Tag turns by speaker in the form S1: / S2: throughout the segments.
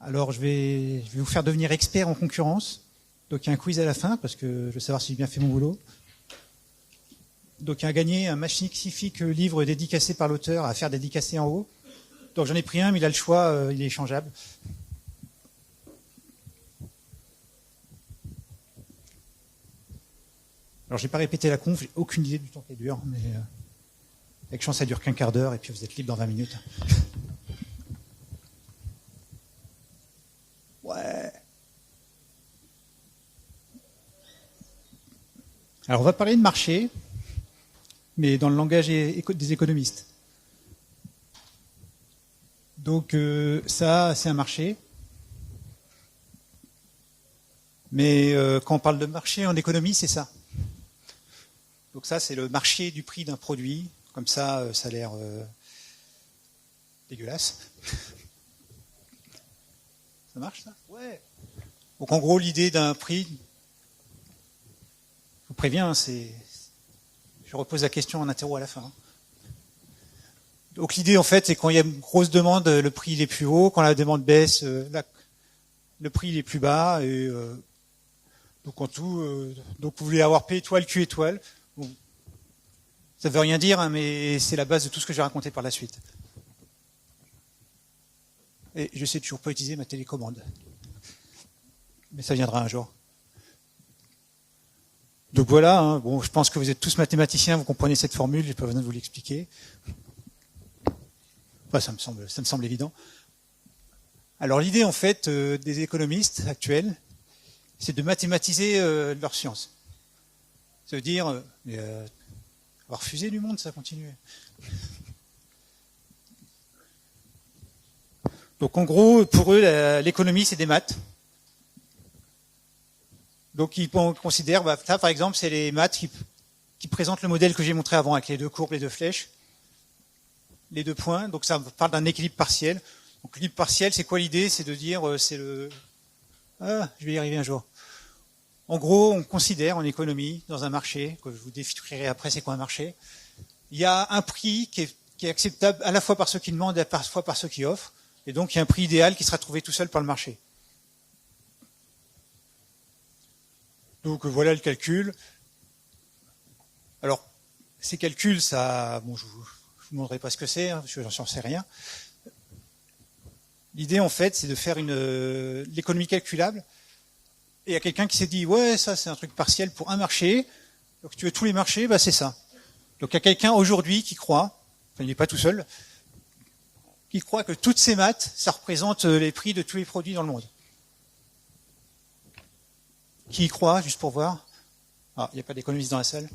S1: Alors, je vais vous faire devenir expert en concurrence. Donc, il y a un quiz à la fin, parce que je veux savoir si j'ai bien fait mon boulot. Donc, il a gagné un magnifique livre dédicacé par l'auteur à faire dédicacer en haut. Donc, j'en ai pris un, mais il a le choix, il est échangeable. Alors, j'ai pas répété la conf, j'ai aucune idée du temps qu'elle dure, mais avec chance, ça dure qu'un quart d'heure, et puis vous êtes libre dans 20 minutes. Ouais. Alors, on va parler de marché, mais dans le langage des économistes. Donc, ça, c'est un marché. Mais quand on parle de marché en économie, c'est ça. Donc ça, c'est le marché du prix d'un produit. Comme ça, ça a l'air dégueulasse. Ça marche, ça? Ouais. Donc en gros, l'idée d'un prix, je vous préviens, je repose la question en interro à la fin. Donc l'idée, en fait, c'est quand il y a une grosse demande, le prix il est plus haut. Quand la demande baisse, le prix il est plus bas. Et donc en tout, donc vous voulez avoir P étoile, Q étoile. Bon, ça ne veut rien dire, hein, mais c'est la base de tout ce que je vais raconter par la suite. Et je sais toujours pas utiliser ma télécommande. Mais ça viendra un jour. Donc voilà, hein, bon, je pense que vous êtes tous mathématiciens, vous comprenez cette formule, j'ai pas besoin de vous l'expliquer. Enfin, ça me semble évident. Alors l'idée en fait des économistes actuels, c'est de mathématiser leur science. Ça veut dire avoir fusé du monde, ça continue. Donc en gros, pour eux, l'économie c'est des maths. Donc ils considèrent, là par exemple, c'est les maths qui présentent le modèle que j'ai montré avant avec les deux courbes, les deux flèches, les deux points. Donc ça parle d'un équilibre partiel. Donc l'équilibre partiel, c'est quoi l'idée? C'est de dire, c'est le... Ah, je vais y arriver un jour. En gros, on considère en économie, dans un marché, que je vous décrirai après c'est quoi un marché, il y a un prix qui est acceptable à la fois par ceux qui demandent et parfois par ceux qui offrent. Et donc il y a un prix idéal qui sera trouvé tout seul par le marché. Donc voilà le calcul. Alors, ces calculs, ça, bon, je vous montrerai pas ce que c'est, hein, parce que j'en sais rien. L'idée, en fait, c'est de faire l'économie calculable. Et il y a quelqu'un qui s'est dit, ouais, ça, c'est un truc partiel pour un marché. Donc, tu veux tous les marchés, bah, c'est ça. Donc, il y a quelqu'un aujourd'hui qui croit, enfin, il n'est pas tout seul, qui croit que toutes ces maths, ça représente les prix de tous les produits dans le monde. Qui y croit, juste pour voir? Ah, il n'y a pas d'économiste dans la salle.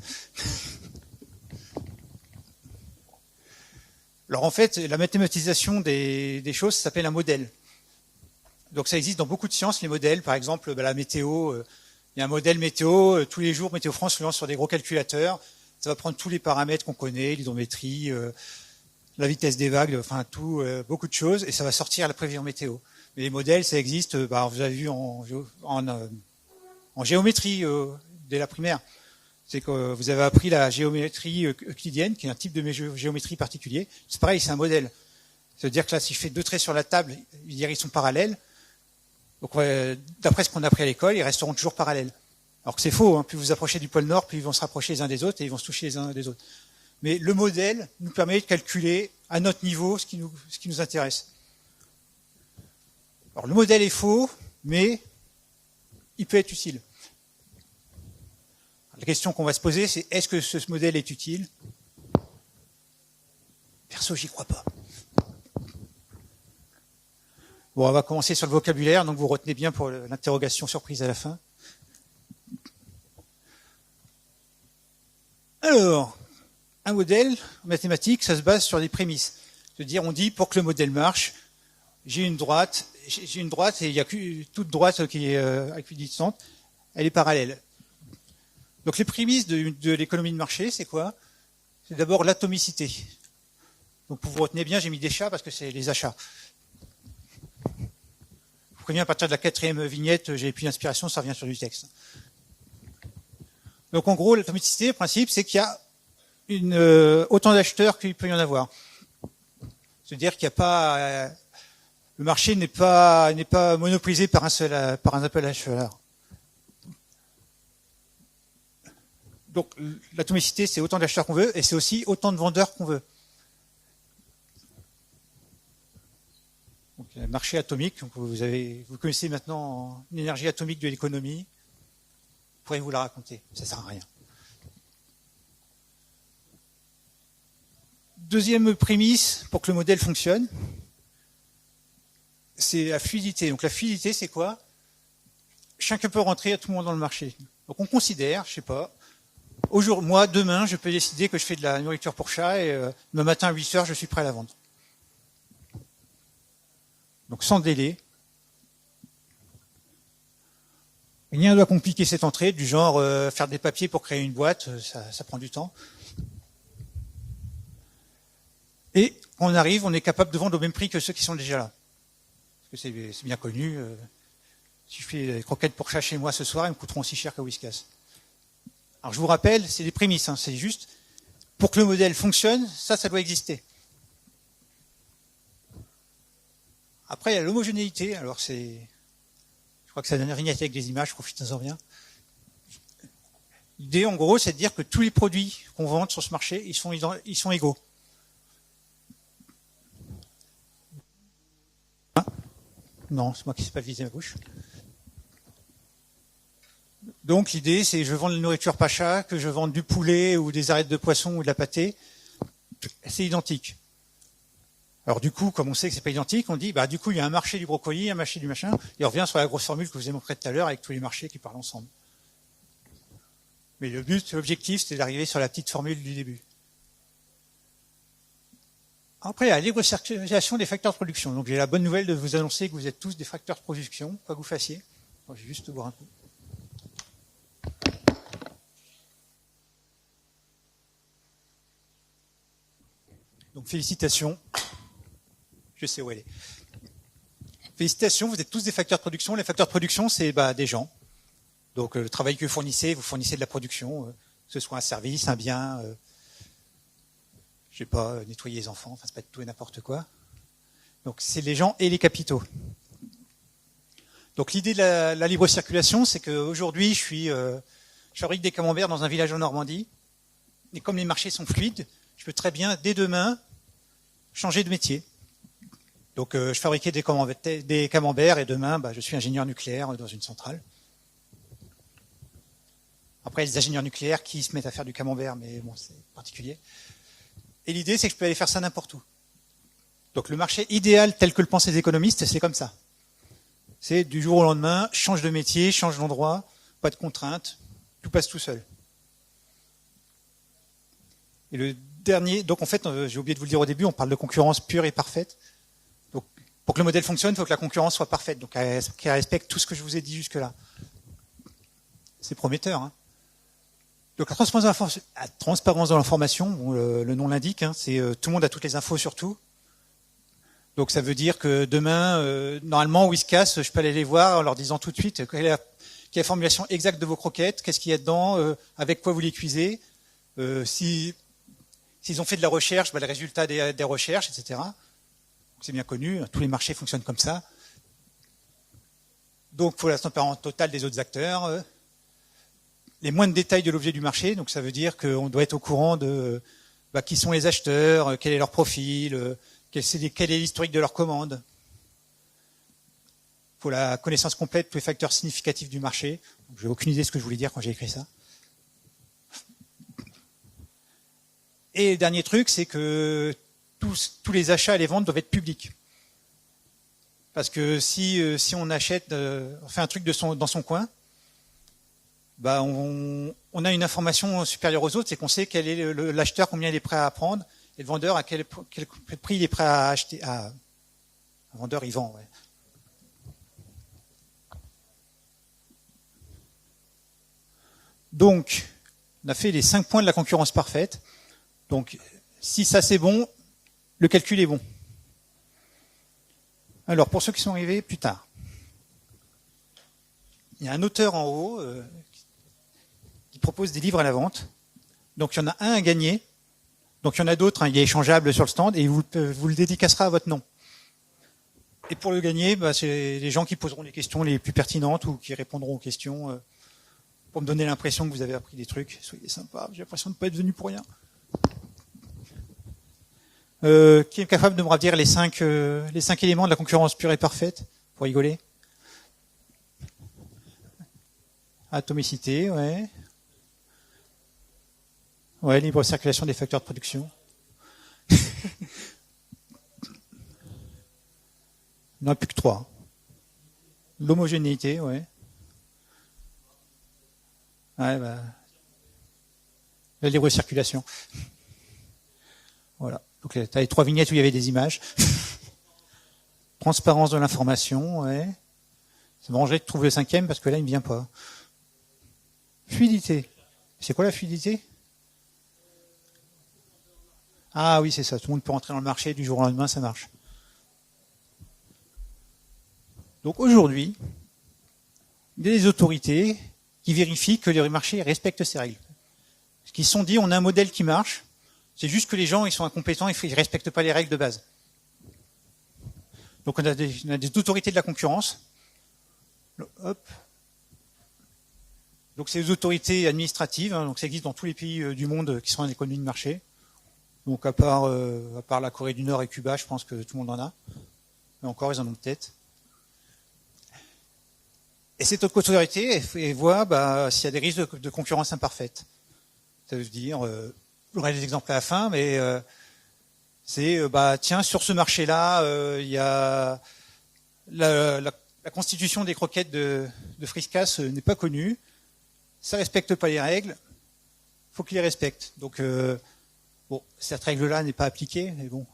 S1: Alors en fait, la mathématisation des choses, ça s'appelle un modèle. Donc ça existe dans beaucoup de sciences, les modèles. Par exemple, la météo, il y a un modèle météo. Tous les jours, Météo France se lance sur des gros calculateurs. Ça va prendre tous les paramètres qu'on connaît, l'hydrométrie, la vitesse des vagues, enfin tout, beaucoup de choses, et ça va sortir la prévision météo. Mais les modèles, ça existe, vous avez vu en géométrie dès la primaire. C'est que vous avez appris la géométrie euclidienne, qui est un type de géométrie particulier. C'est pareil, c'est un modèle. C'est-à-dire que là, si je fais deux traits sur la table, ils sont parallèles. Donc, d'après ce qu'on a appris à l'école, ils resteront toujours parallèles. Alors que c'est faux, hein. Plus vous approchez du pôle Nord, plus ils vont se rapprocher les uns des autres et ils vont se toucher les uns des autres. Mais le modèle nous permet de calculer à notre niveau ce qui nous intéresse. Alors le modèle est faux, mais il peut être utile. La question qu'on va se poser, c'est est-ce que ce modèle est utile? Perso, j'y crois pas. Bon, on va commencer sur le vocabulaire, donc vous retenez bien pour l'interrogation surprise à la fin. Alors, un modèle en mathématiques, ça se base sur des prémices. C'est-à-dire, on dit pour que le modèle marche, j'ai une droite et il n'y a que toute droite qui est équidistante, elle est parallèle. Donc les prémices de l'économie de marché, c'est quoi? C'est d'abord l'atomicité. Donc vous retenez bien, j'ai mis des chats parce que c'est les achats. Je vous préviens, à partir de la 4e vignette, j'ai plus d'inspiration, ça revient sur du texte. Donc en gros, l'atomicité, le principe, c'est qu'il y a autant d'acheteurs qu'il peut y en avoir. C'est-à-dire qu'il n'y a pas le marché n'est pas monopolisé par un seul acheteur. Donc l'atomicité, c'est autant d'acheteurs qu'on veut, et c'est aussi autant de vendeurs qu'on veut. Donc, il y a le marché atomique, donc vous connaissez maintenant l'énergie atomique de l'économie. Je pourrais vous la raconter, ça ne sert à rien. Deuxième prémisse pour que le modèle fonctionne, c'est la fluidité. Donc la fluidité, c'est quoi? Chacun peut rentrer à tout moment dans le marché. Donc on considère, je sais pas, moi, demain, je peux décider que je fais de la nourriture pour chat et le matin à 8 heures, je suis prêt à la vendre. Donc sans délai. Rien ne doit compliquer cette entrée, du genre faire des papiers pour créer une boîte, ça prend du temps. Et quand on arrive, on est capable de vendre au même prix que ceux qui sont déjà là. Parce que c'est bien connu. Si je fais des croquettes pour chat chez moi ce soir, elles me coûteront aussi cher qu'à Whiskas. Alors je vous rappelle, c'est des prémices, hein, c'est juste pour que le modèle fonctionne, ça doit exister. Après, il y a l'homogénéité. Alors je crois que ça donne rien avec des images, profitez-en bien. L'idée, en gros, c'est de dire que tous les produits qu'on vend sur ce marché, ils sont égaux. Non, c'est moi qui ne sais pas viser ma bouche. Donc l'idée, c'est que je vends de la nourriture pacha, que je vende du poulet ou des arêtes de poisson ou de la pâtée, c'est identique. Alors du coup, comme on sait que c'est pas identique, on dit, du coup, il y a un marché du brocoli, un marché du machin, et on revient sur la grosse formule que je vous ai montrée tout à l'heure avec tous les marchés qui parlent ensemble. Mais l'objectif, c'est d'arriver sur la petite formule du début. Après, la libre circulation des facteurs de production. Donc j'ai la bonne nouvelle de vous annoncer que vous êtes tous des facteurs de production, quoi que vous fassiez. Je vais juste boire un coup. Donc félicitations. Je sais où elle est. Félicitations, vous êtes tous des facteurs de production. Les facteurs de production, c'est des gens. Donc le travail que vous fournissez de la production, que ce soit un service, un bien, je sais pas, nettoyer les enfants, enfin c'est pas tout et n'importe quoi. Donc c'est les gens et les capitaux. Donc l'idée de la libre circulation, c'est qu'aujourd'hui je fabrique des camemberts dans un village en Normandie, et comme les marchés sont fluides, je peux très bien dès demain changer de métier. Donc je fabriquais des camemberts et demain je suis ingénieur nucléaire dans une centrale. Après, les ingénieurs nucléaires qui se mettent à faire du camembert, mais bon, c'est particulier. Et l'idée, c'est que je peux aller faire ça n'importe où. Donc le marché idéal, tel que le pensent les économistes, c'est comme ça. C'est du jour au lendemain, change de métier, change d'endroit, pas de contraintes, tout passe tout seul. Et le dernier, donc en fait, j'ai oublié de vous le dire au début, on parle de concurrence pure et parfaite. Donc pour que le modèle fonctionne, il faut que la concurrence soit parfaite, donc qu'elle respecte tout ce que je vous ai dit jusque-là. C'est prometteur, hein. Donc la transparence de l'information, bon, le nom l'indique, hein, c'est tout le monde a toutes les infos sur tout. Donc ça veut dire que demain, normalement, Whiskas, je peux aller les voir en leur disant tout de suite quelle est la formulation exacte de vos croquettes, qu'est-ce qu'il y a dedans, avec quoi vous les cuisez, s'ils ont fait de la recherche, les résultats des recherches, etc. C'est bien connu, tous les marchés fonctionnent comme ça. Donc il faut la transparence totale des autres acteurs. Les moindres détails de l'objet du marché, donc ça veut dire qu'on doit être au courant de qui sont les acheteurs, quel est leur profil, quel est l'historique de leur commande. Il faut la connaissance complète de tous les facteurs significatifs du marché. Je n'ai aucune idée de ce que je voulais dire quand j'ai écrit ça. Et le dernier truc, c'est que tous les achats et les ventes doivent être publics. Parce que si on achète, on fait un truc dans son coin, on a une information supérieure aux autres, c'est qu'on sait quel est l'acheteur, combien il est prêt à prendre, et le vendeur à quel prix il est prêt à acheter. Un vendeur, il vend. Ouais. Donc, on a fait les 5 points de la concurrence parfaite. Donc, si ça c'est bon, le calcul est bon. Alors, pour ceux qui sont arrivés plus tard, il y a un auteur en haut qui propose des livres à la vente. Donc, il y en a un à gagner. Donc, il y en a d'autres, il est échangeable sur le stand et vous le dédicacera à votre nom. Et pour le gagner, c'est les gens qui poseront les questions les plus pertinentes ou qui répondront aux questions pour me donner l'impression que vous avez appris des trucs. Soyez sympa, j'ai l'impression de ne pas être venu pour rien. Qui est capable de me redire les cinq éléments de la concurrence pure et parfaite, pour rigoler? Atomicité, ouais. Ouais, libre circulation des facteurs de production. Il n'y en a plus que 3. L'homogénéité, ouais. Ouais, la libre circulation. Voilà. Donc, tu as les 3 vignettes où il y avait des images. Transparence de l'information, ouais. Ça m'arrangerait de trouver le 5e parce que là, il ne me vient pas. Fluidité. C'est quoi la fluidité? Ah oui, c'est ça. Tout le monde peut rentrer dans le marché du jour au lendemain, ça marche. Donc aujourd'hui, il y a des autorités qui vérifient que les marchés respectent ces règles. Parce qu'ils se sont dit, on a un modèle qui marche, c'est juste que les gens ils sont incompétents, ils ne respectent pas les règles de base. Donc on a des autorités de la concurrence. Hop. Donc c'est des autorités administratives, hein, donc ça existe dans tous les pays du monde qui sont en économie de marché. Donc à part la Corée du Nord et Cuba, je pense que tout le monde en a. Mais encore, ils en ont peut-être. Et cette autorité, elle voit s'il y a des risques de concurrence imparfaite. Ça veut dire, j'aurai des exemples à la fin, mais tiens, sur ce marché-là, il y a la constitution des croquettes de Friskas n'est pas connue, ça respecte pas les règles, faut qu'ils les respectent. Donc, cette règle-là n'est pas appliquée, mais bon,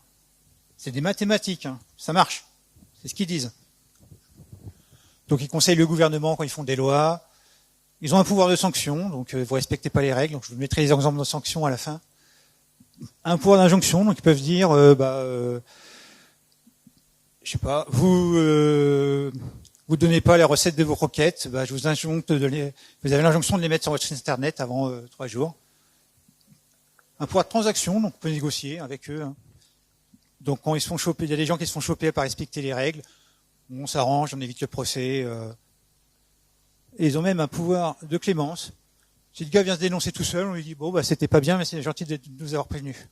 S1: c'est des mathématiques, hein, ça marche, c'est ce qu'ils disent. Donc ils conseillent le gouvernement quand ils font des lois. Ils ont un pouvoir de sanction, donc vous respectez pas les règles. Donc je vous mettrai les exemples de sanctions à la fin. Un pouvoir d'injonction, donc ils peuvent dire, je sais pas, vous donnez pas la recette de vos croquettes, je vous injoncte vous avez l'injonction de les mettre sur votre site internet avant 3 jours. Un pouvoir de transaction, donc on peut négocier avec eux. Hein. Donc quand ils se font choper, il y a des gens qui se font choper à pas respecter les règles. On s'arrange, on évite le procès. Et ils ont même un pouvoir de clémence. Si le gars vient se dénoncer tout seul, on lui dit c'était pas bien, mais c'est gentil de nous avoir prévenus.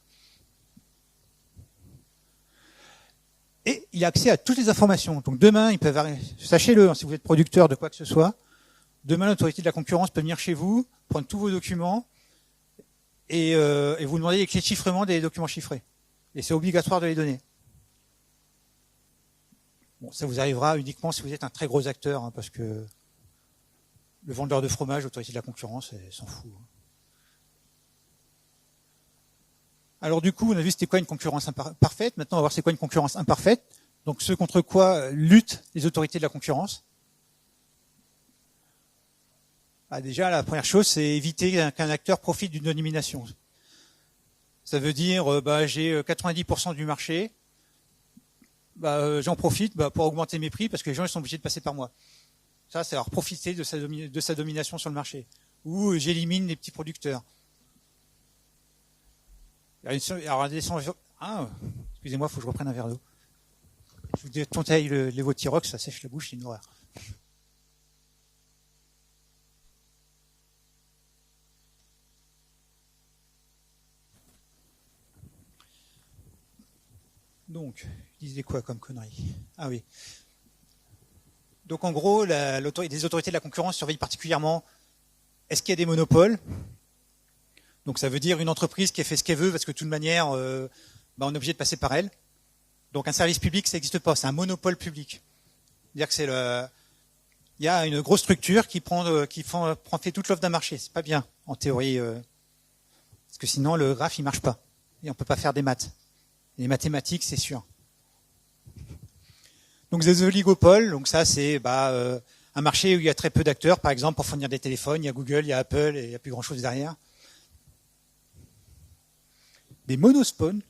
S1: Et il a accès à toutes les informations. Donc demain, ils peuvent sachez-le, hein, si vous êtes producteur de quoi que ce soit, demain l'autorité de la concurrence peut venir chez vous, prendre tous vos documents et vous demander les clés de chiffrement des documents chiffrés. Et c'est obligatoire de les donner. Bon, ça vous arrivera uniquement si vous êtes un très gros acteur, hein, parce que le vendeur de fromage, l'autorité de la concurrence, elle s'en fout. Alors du coup, on a vu c'était quoi une concurrence parfaite. Maintenant, on va voir c'est quoi une concurrence imparfaite. Donc ce contre quoi luttent les autorités de la concurrence. Déjà, la première chose, c'est éviter qu'un acteur profite d'une domination. Ça veut dire, j'ai 90% du marché. J'en profite pour augmenter mes prix parce que les gens ils sont obligés de passer par moi. Ça, c'est avoir profité de sa domination sur le marché. Ou j'élimine les petits producteurs. Alors, excusez-moi, il faut que je reprenne un verre d'eau. Je vous déconseille les Votirox, ça sèche la bouche, c'est une horreur. Donc, ils disaient quoi comme connerie? Ah oui. Donc en gros, les autorités de la concurrence surveillent particulièrement est-ce qu'il y a des monopoles. Donc ça veut dire une entreprise qui a fait ce qu'elle veut parce que de toute manière, on est obligé de passer par elle. Donc un service public, ça n'existe pas, c'est un monopole public. C'est-à-dire que il y a une grosse structure qui fait toute l'offre d'un marché. C'est pas bien en théorie, parce que sinon le graphe il marche pas et on peut pas faire des maths. Les mathématiques, c'est sûr. Donc des oligopoles, donc ça c'est un marché où il y a très peu d'acteurs, par exemple pour fournir des téléphones, il y a Google, il y a Apple et il n'y a plus grand chose derrière. Des monospawns.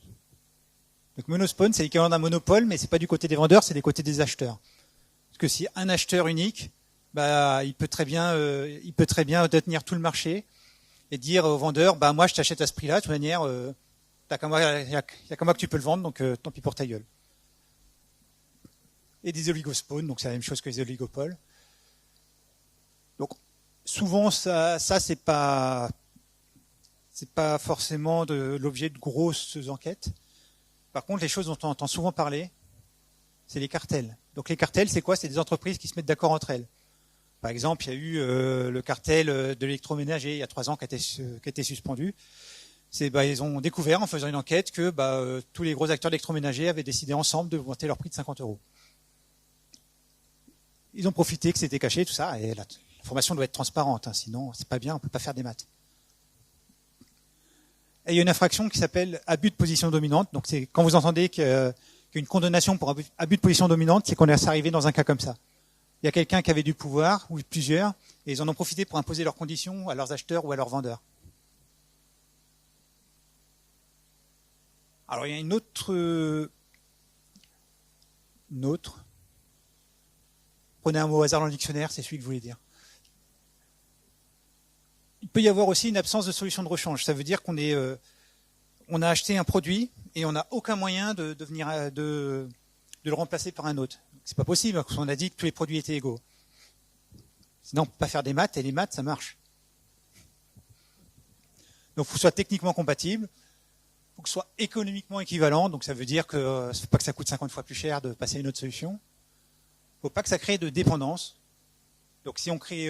S1: Donc monospawn, c'est l'équivalent d'un monopole, mais c'est pas du côté des vendeurs, c'est du côté des acheteurs. Parce que si un acheteur unique, il peut très bien détenir tout le marché et dire au vendeur, moi je t'achète à ce prix-là, de toute manière, il n'y a qu'à moi que tu peux le vendre, donc tant pis pour ta gueule. et des oligospones, donc c'est la même chose que les oligopoles. Donc souvent ça c'est pas forcément l'objet de grosses enquêtes. Par contre, les choses dont on entend souvent parler, c'est les cartels. Donc les cartels, c'est quoi? C'est des entreprises qui se mettent d'accord entre elles. Par exemple, il y a eu le cartel de l'électroménager il y a 3 ans qui a été suspendu. Ils ont découvert en faisant une enquête que tous les gros acteurs d'électroménager avaient décidé ensemble d'augmenter leur prix de 50 €. Ils ont profité que c'était caché, tout ça, et l'information doit être transparente, hein, sinon c'est pas bien, on peut pas faire des maths. Et il y a une infraction qui s'appelle abus de position dominante. Donc c'est quand vous entendez qu'il y a une condamnation pour abus de position dominante, c'est qu'on est arrivé dans un cas comme ça. Il y a quelqu'un qui avait du pouvoir, ou plusieurs, et ils en ont profité pour imposer leurs conditions à leurs acheteurs ou à leurs vendeurs. Alors il y a une autre. Prenez un mot au hasard dans le dictionnaire, c'est celui que je voulais dire. Il peut y avoir aussi une absence de solution de rechange. Ça veut dire qu'on a acheté un produit et on n'a aucun moyen de le remplacer par un autre. C'est pas possible, parce qu'on a dit que tous les produits étaient égaux. Sinon, on ne peut pas faire des maths, et les maths, ça marche. Donc, il faut que ce soit techniquement compatible, il faut que ce soit économiquement équivalent, donc ça veut dire que il ne faut pas que ça coûte 50 fois plus cher de passer à une autre solution. Il ne faut pas que ça crée de dépendance. Donc, si on crée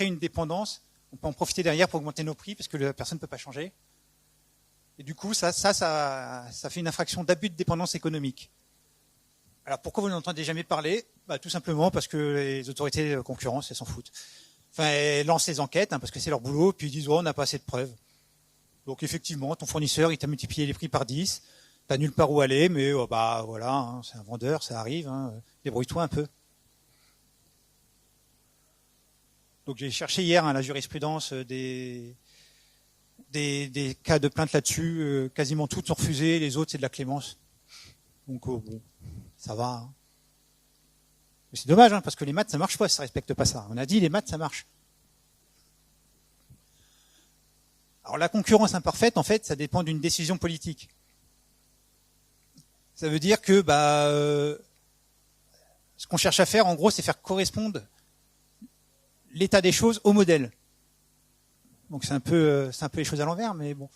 S1: une dépendance, on peut en profiter derrière pour augmenter nos prix, parce que la personne ne peut pas changer. Et du coup, ça fait une infraction d'abus de dépendance économique. Alors pourquoi vous n'entendez jamais parler? Tout simplement parce que les autorités de concurrence, elles s'en foutent. Enfin, elles lancent les enquêtes, hein, parce que c'est leur boulot, puis ils disent on n'a pas assez de preuves. Donc effectivement, ton fournisseur, il t'a multiplié les prix par 10, t'as nulle part où aller, mais voilà, hein, c'est un vendeur, ça arrive, hein, débrouille-toi un peu. Donc j'ai cherché hier la jurisprudence des cas de plainte là-dessus, quasiment toutes sont refusées, les autres c'est de la clémence. Donc bon, ça va. Hein. Mais c'est dommage, hein, parce que les maths ça marche pas si ça respecte pas ça. On a dit les maths ça marche. Alors la concurrence imparfaite, en fait, ça dépend d'une décision politique. Ça veut dire que ce qu'on cherche à faire, en gros, c'est faire correspondre l'état des choses au modèle. Donc c'est un peu les choses à l'envers, mais bon.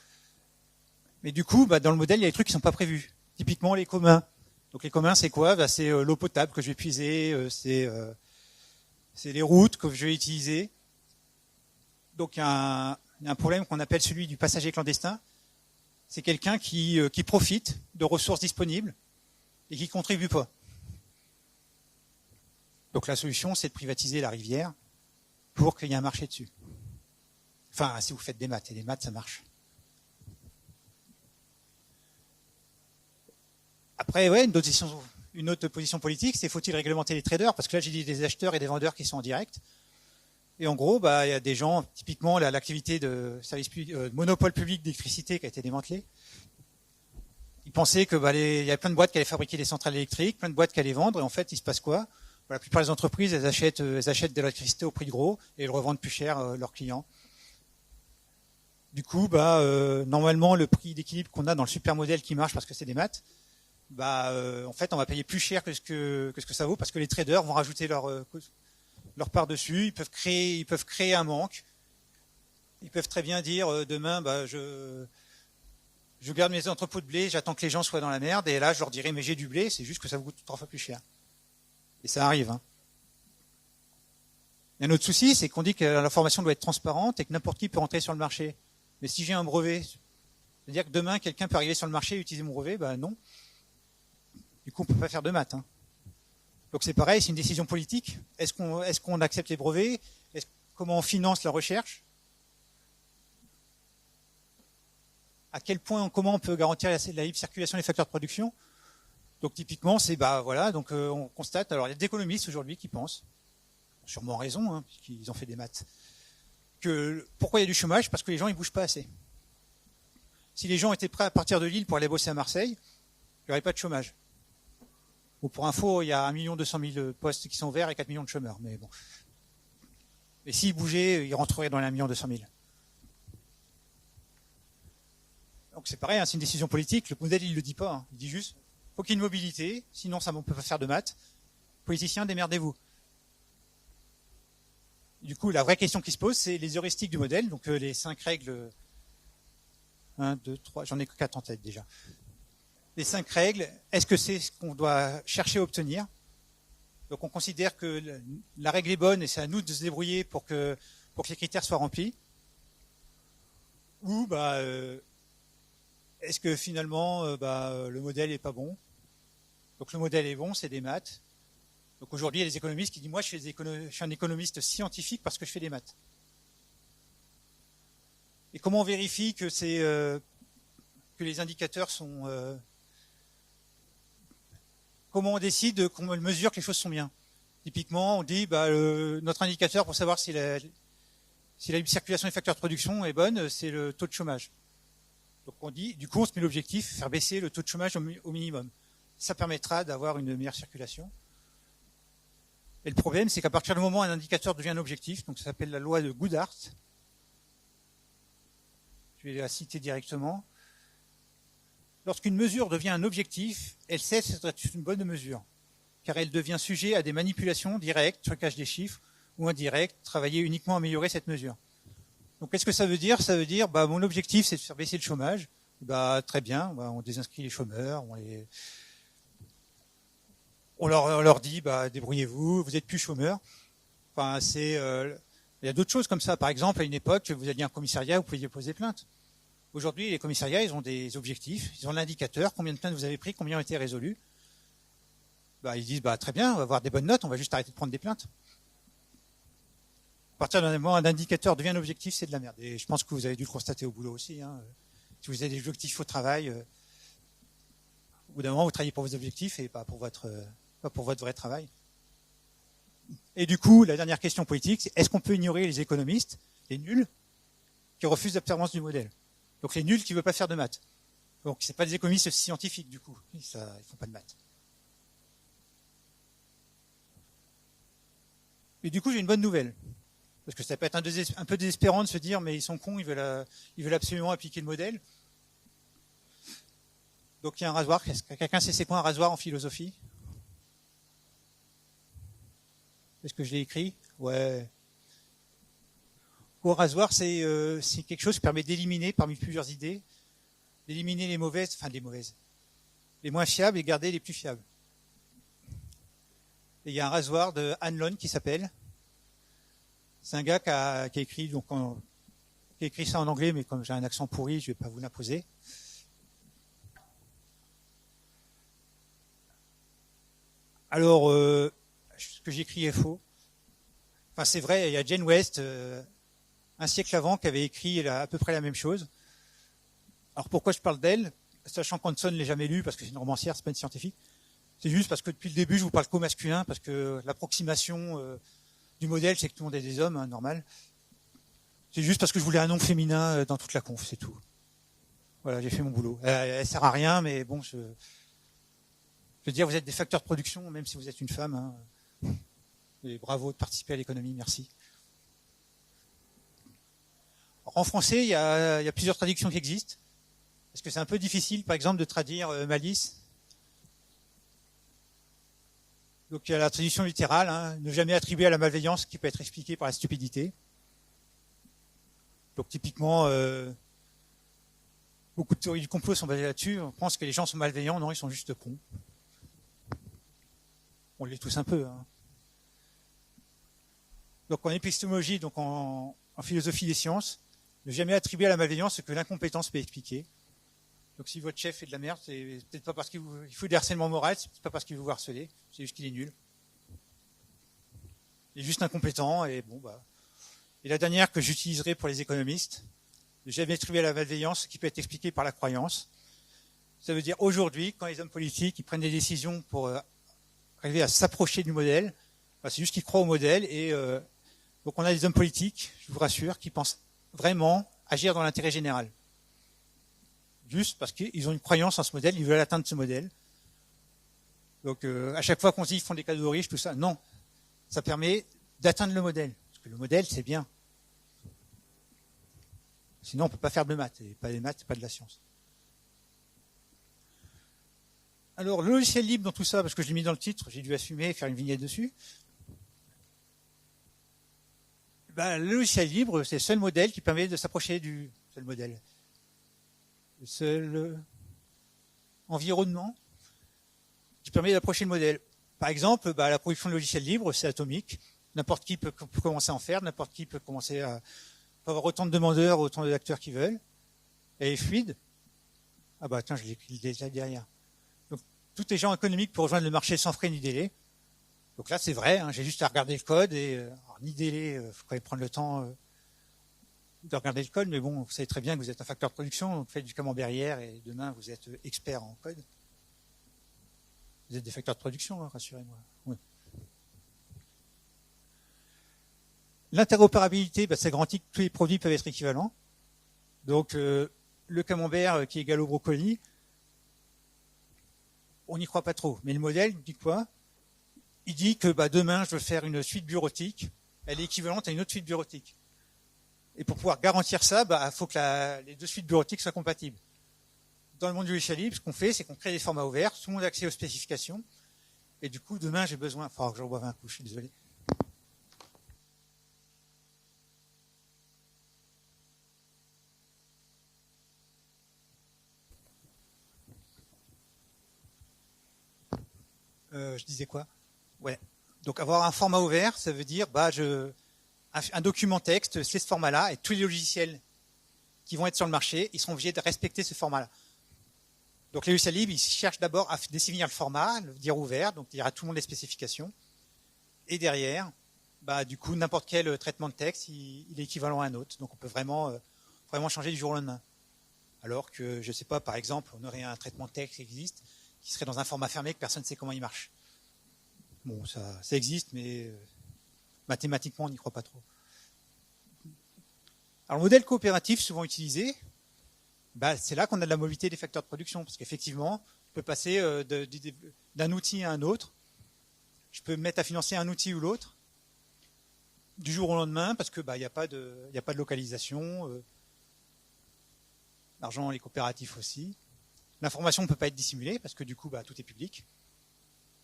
S1: Mais du coup, dans le modèle, il y a des trucs qui sont pas prévus. Typiquement les communs. Donc les communs, c'est quoi? C'est l'eau potable que je vais puiser, c'est les routes que je vais utiliser. Donc il y a un problème qu'on appelle celui du passager clandestin. C'est quelqu'un qui profite de ressources disponibles et qui contribue pas. Donc la solution, c'est de privatiser la rivière pour qu'il y ait un marché dessus. Enfin, si vous faites des maths, et des maths, ça marche. Après, une autre position politique, c'est faut-il réglementer les traders? Parce que là, j'ai dit des acheteurs et des vendeurs qui sont en direct. Et en gros, il y a des gens, typiquement l'activité de service monopole public d'électricité qui a été démantelée. Ils pensaient que il y a plein de boîtes qui allaient fabriquer des centrales électriques, plein de boîtes qui allaient vendre, et en fait, il se passe quoi? La plupart des entreprises, elles achètent de l'électricité au prix de gros et elles revendent plus cher leurs clients. Du coup, normalement, le prix d'équilibre qu'on a dans le super modèle qui marche parce que c'est des maths, en fait, on va payer plus cher que ce que ça vaut parce que les traders vont rajouter leur part dessus. Ils peuvent créer un manque. Ils peuvent très bien dire demain, je garde mes entrepôts de blé, j'attends que les gens soient dans la merde, et là, je leur dirai, mais j'ai du blé, c'est juste que ça vous coûte 3 fois plus cher. Et ça arrive. Hein. Il y a un autre souci, c'est qu'on dit que l'information doit être transparente et que n'importe qui peut rentrer sur le marché. Mais si j'ai un brevet, c'est-à-dire que demain, quelqu'un peut arriver sur le marché et utiliser mon brevet, non. Du coup, on ne peut pas faire de maths. Hein. Donc c'est pareil, c'est une décision politique. Est-ce qu'on accepte les brevets? Comment on finance la recherche? À quel point, comment on peut garantir la libre circulation des facteurs de production? Donc typiquement, donc on constate, alors il y a des économistes aujourd'hui qui pensent, sûrement raison, hein, puisqu'ils ont fait des maths, que pourquoi il y a du chômage? Parce que les gens ils bougent pas assez. Si les gens étaient prêts à partir de Lille pour aller bosser à Marseille, il n'y aurait pas de chômage. Ou pour info, il y a 1 200 000 postes qui sont ouverts et 4 millions de chômeurs. Mais bon. Mais s'ils bougeaient, ils rentreraient dans les 1 200 000. Donc c'est pareil, hein, c'est une décision politique. Le modèle, il ne le dit pas. Hein. Il dit juste, faut qu'il y ait une mobilité, sinon ça ne peut pas faire de maths. Politiciens, démerdez-vous. Du coup, la vraie question qui se pose, c'est les heuristiques du modèle, donc les 5 règles. 1, 2, 3, j'en ai que 4 en tête déjà. Les 5 règles, est-ce que c'est ce qu'on doit chercher à obtenir? Donc on considère que la règle est bonne et c'est à nous de se débrouiller pour que les critères soient remplis. Ou est-ce que finalement le modèle est pas bon? Donc le modèle est bon, c'est des maths. Donc aujourd'hui, il y a des économistes qui disent moi je suis un économiste scientifique parce que je fais des maths. Et comment on vérifie que que les indicateurs sont comment on décide, comment on mesure que les choses sont bien? Typiquement, on dit notre indicateur pour savoir si la circulation des facteurs de production est bonne, c'est le taux de chômage. Donc on dit, du coup, on se met l'objectif, faire baisser le taux de chômage au minimum. Ça permettra d'avoir une meilleure circulation. Et le problème, c'est qu'à partir du moment où un indicateur devient un objectif, donc ça s'appelle la loi de Goodhart, je vais la citer directement, lorsqu'une mesure devient un objectif, elle cesse d'être une bonne mesure, car elle devient sujet à des manipulations directes, trucage des chiffres, ou indirectes, travailler uniquement à améliorer cette mesure. Donc qu'est-ce que ça veut dire? Ça veut dire, mon objectif, c'est de faire baisser le chômage. Très bien, on désinscrit les chômeurs, on leur dit, débrouillez-vous, vous n'êtes plus chômeurs. Enfin, il y a d'autres choses comme ça. Par exemple, à une époque, vous aviez un commissariat, vous pouviez poser plainte. Aujourd'hui, les commissariats, ils ont des objectifs, ils ont l'indicateur, combien de plaintes vous avez pris, combien ont été résolues. Ils disent, très bien, on va avoir des bonnes notes, on va juste arrêter de prendre des plaintes. À partir d'un moment, un indicateur devient un objectif, c'est de la merde. Et je pense que vous avez dû le constater au boulot aussi. Si vous avez des objectifs au travail, au bout d'un moment, vous travaillez pour vos objectifs et pas pour votre vrai travail. Et du coup, la dernière question politique, c'est est-ce qu'on peut ignorer les économistes, les nuls, qui refusent l'observance du modèle? Donc les nuls qui ne veulent pas faire de maths. Donc c'est pas des économistes scientifiques du coup, ils font pas de maths. Et du coup, j'ai une bonne nouvelle. Parce que ça peut être un peu désespérant de se dire mais ils sont cons, ils veulent absolument appliquer le modèle. Donc il y a un rasoir. Quelqu'un sait c'est quoi un rasoir en philosophie? Est-ce que je l'ai écrit? Ouais. Au rasoir, c'est quelque chose qui permet d'éliminer parmi plusieurs idées, d'éliminer les mauvaises, les moins fiables et garder les plus fiables. Et il y a un rasoir de Hanlon qui s'appelle. C'est un gars qui a écrit qui a écrit ça en anglais, mais comme j'ai un accent pourri, je vais pas vous l'imposer. Alors, ce que j'écris est faux. Enfin, c'est vrai, il y a Jane West, un siècle avant, qui avait écrit à peu près la même chose. Alors pourquoi je parle d'elle? Sachant qu'Hanson ne l'ai jamais lu, parce que c'est une romancière, c'est pas une scientifique. C'est juste parce que depuis le début, je vous parle qu'au masculin, parce que l'approximation du modèle, c'est que tout le monde est des hommes, normal. C'est juste parce que je voulais un nom féminin dans toute la conf, c'est tout. Voilà, j'ai fait mon boulot. Elle sert à rien, mais bon, je veux dire, vous êtes des facteurs de production, même si vous êtes une femme. Et bravo de participer à l'économie, merci. Alors, en français, il y a plusieurs traductions qui existent. Parce que c'est un peu difficile, par exemple, de traduire malice. Donc il y a la traduction littérale, ne jamais attribuer à la malveillance qui peut être expliquée par la stupidité. Donc typiquement, beaucoup de théories du complot sont basées là-dessus. On pense que les gens sont malveillants, non, ils sont juste cons. On l'est tous un peu. Donc en épistémologie, donc en philosophie des sciences, ne jamais attribuer à la malveillance ce que l'incompétence peut expliquer. Donc si votre chef fait de la merde, c'est peut-être pas parce qu'il faut du harcèlement moral, c'est peut-être pas parce qu'il veut vous harceler, c'est juste qu'il est nul. Il est juste incompétent et bon Et la dernière que j'utiliserai pour les économistes, ne jamais attribuer à la malveillance ce qui peut être expliqué par la croyance. Ça veut dire aujourd'hui, quand les hommes politiques ils prennent des décisions pour arriver à s'approcher du modèle, c'est juste qu'ils croient au modèle et donc on a des hommes politiques, je vous rassure, qui pensent vraiment agir dans l'intérêt général. Juste parce qu'ils ont une croyance en ce modèle, ils veulent atteindre ce modèle. Donc à chaque fois qu'on se dit qu'ils font des cadeaux aux riches, tout ça, non. Ça permet d'atteindre le modèle. Parce que le modèle, c'est bien. Sinon, on ne peut pas faire de maths. Et pas des maths, c'est pas de la science. Alors, le logiciel libre dans tout ça, parce que je l'ai mis dans le titre, j'ai dû assumer et faire une vignette dessus. Ben, le logiciel libre, c'est le seul modèle qui permet de s'approcher du seul modèle. Le seul environnement qui permet d'approcher le modèle. Par exemple, la production de logiciels libres, c'est atomique. N'importe qui peut commencer à en faire, n'importe qui peut commencer à avoir autant de demandeurs, autant d'acteurs qui veulent. Elle est fluide. Ah bah tiens, je l'ai écrit déjà derrière. Donc, tous les gens économiques pour rejoindre le marché sans frais ni délai. Donc là, c'est vrai, j'ai juste à regarder le code et alors, ni délai, il faut quand même prendre le temps de regarder le code, mais bon, vous savez très bien que vous êtes un facteur de production, vous faites du camembert hier et demain vous êtes expert en code. Vous êtes des facteurs de production, rassurez-moi. Oui. L'interopérabilité, ça garantit que tous les produits peuvent être équivalents. Donc le camembert qui est égal au brocoli, on n'y croit pas trop. Mais le modèle dit quoi? Il dit que demain, je veux faire une suite bureautique, elle est équivalente à une autre suite bureautique. Et pour pouvoir garantir ça, il faut que les deux suites bureautiques soient compatibles. Dans le monde du logiciel libre, ce qu'on fait, c'est qu'on crée des formats ouverts, tout le monde a accès aux spécifications, et du coup, demain, j'ai besoin... Il faudra que je reboive un coup, je suis désolé. Je disais quoi? Ouais. Donc avoir un format ouvert, ça veut dire un document texte, c'est ce format-là, et tous les logiciels qui vont être sur le marché, ils seront obligés de respecter ce format-là. Donc les logiciels libres, ils cherchent d'abord à définir le format, le dire ouvert, donc il y aura tout le monde les spécifications. Et derrière, du coup, n'importe quel traitement de texte, il est équivalent à un autre. Donc on peut vraiment changer du jour au lendemain. Alors que, je ne sais pas, par exemple, on aurait un traitement de texte qui existe, qui serait dans un format fermé que personne ne sait comment il marche. Bon, ça existe, mais mathématiquement, on n'y croit pas trop. Alors, le modèle coopératif, souvent utilisé, c'est là qu'on a de la mobilité des facteurs de production, parce qu'effectivement, je peux passer d'un outil à un autre. Je peux me mettre à financer un outil ou l'autre du jour au lendemain, parce que il n'y a pas de localisation. L'argent, les coopératifs aussi. L'information ne peut pas être dissimulée, parce que du coup, tout est public.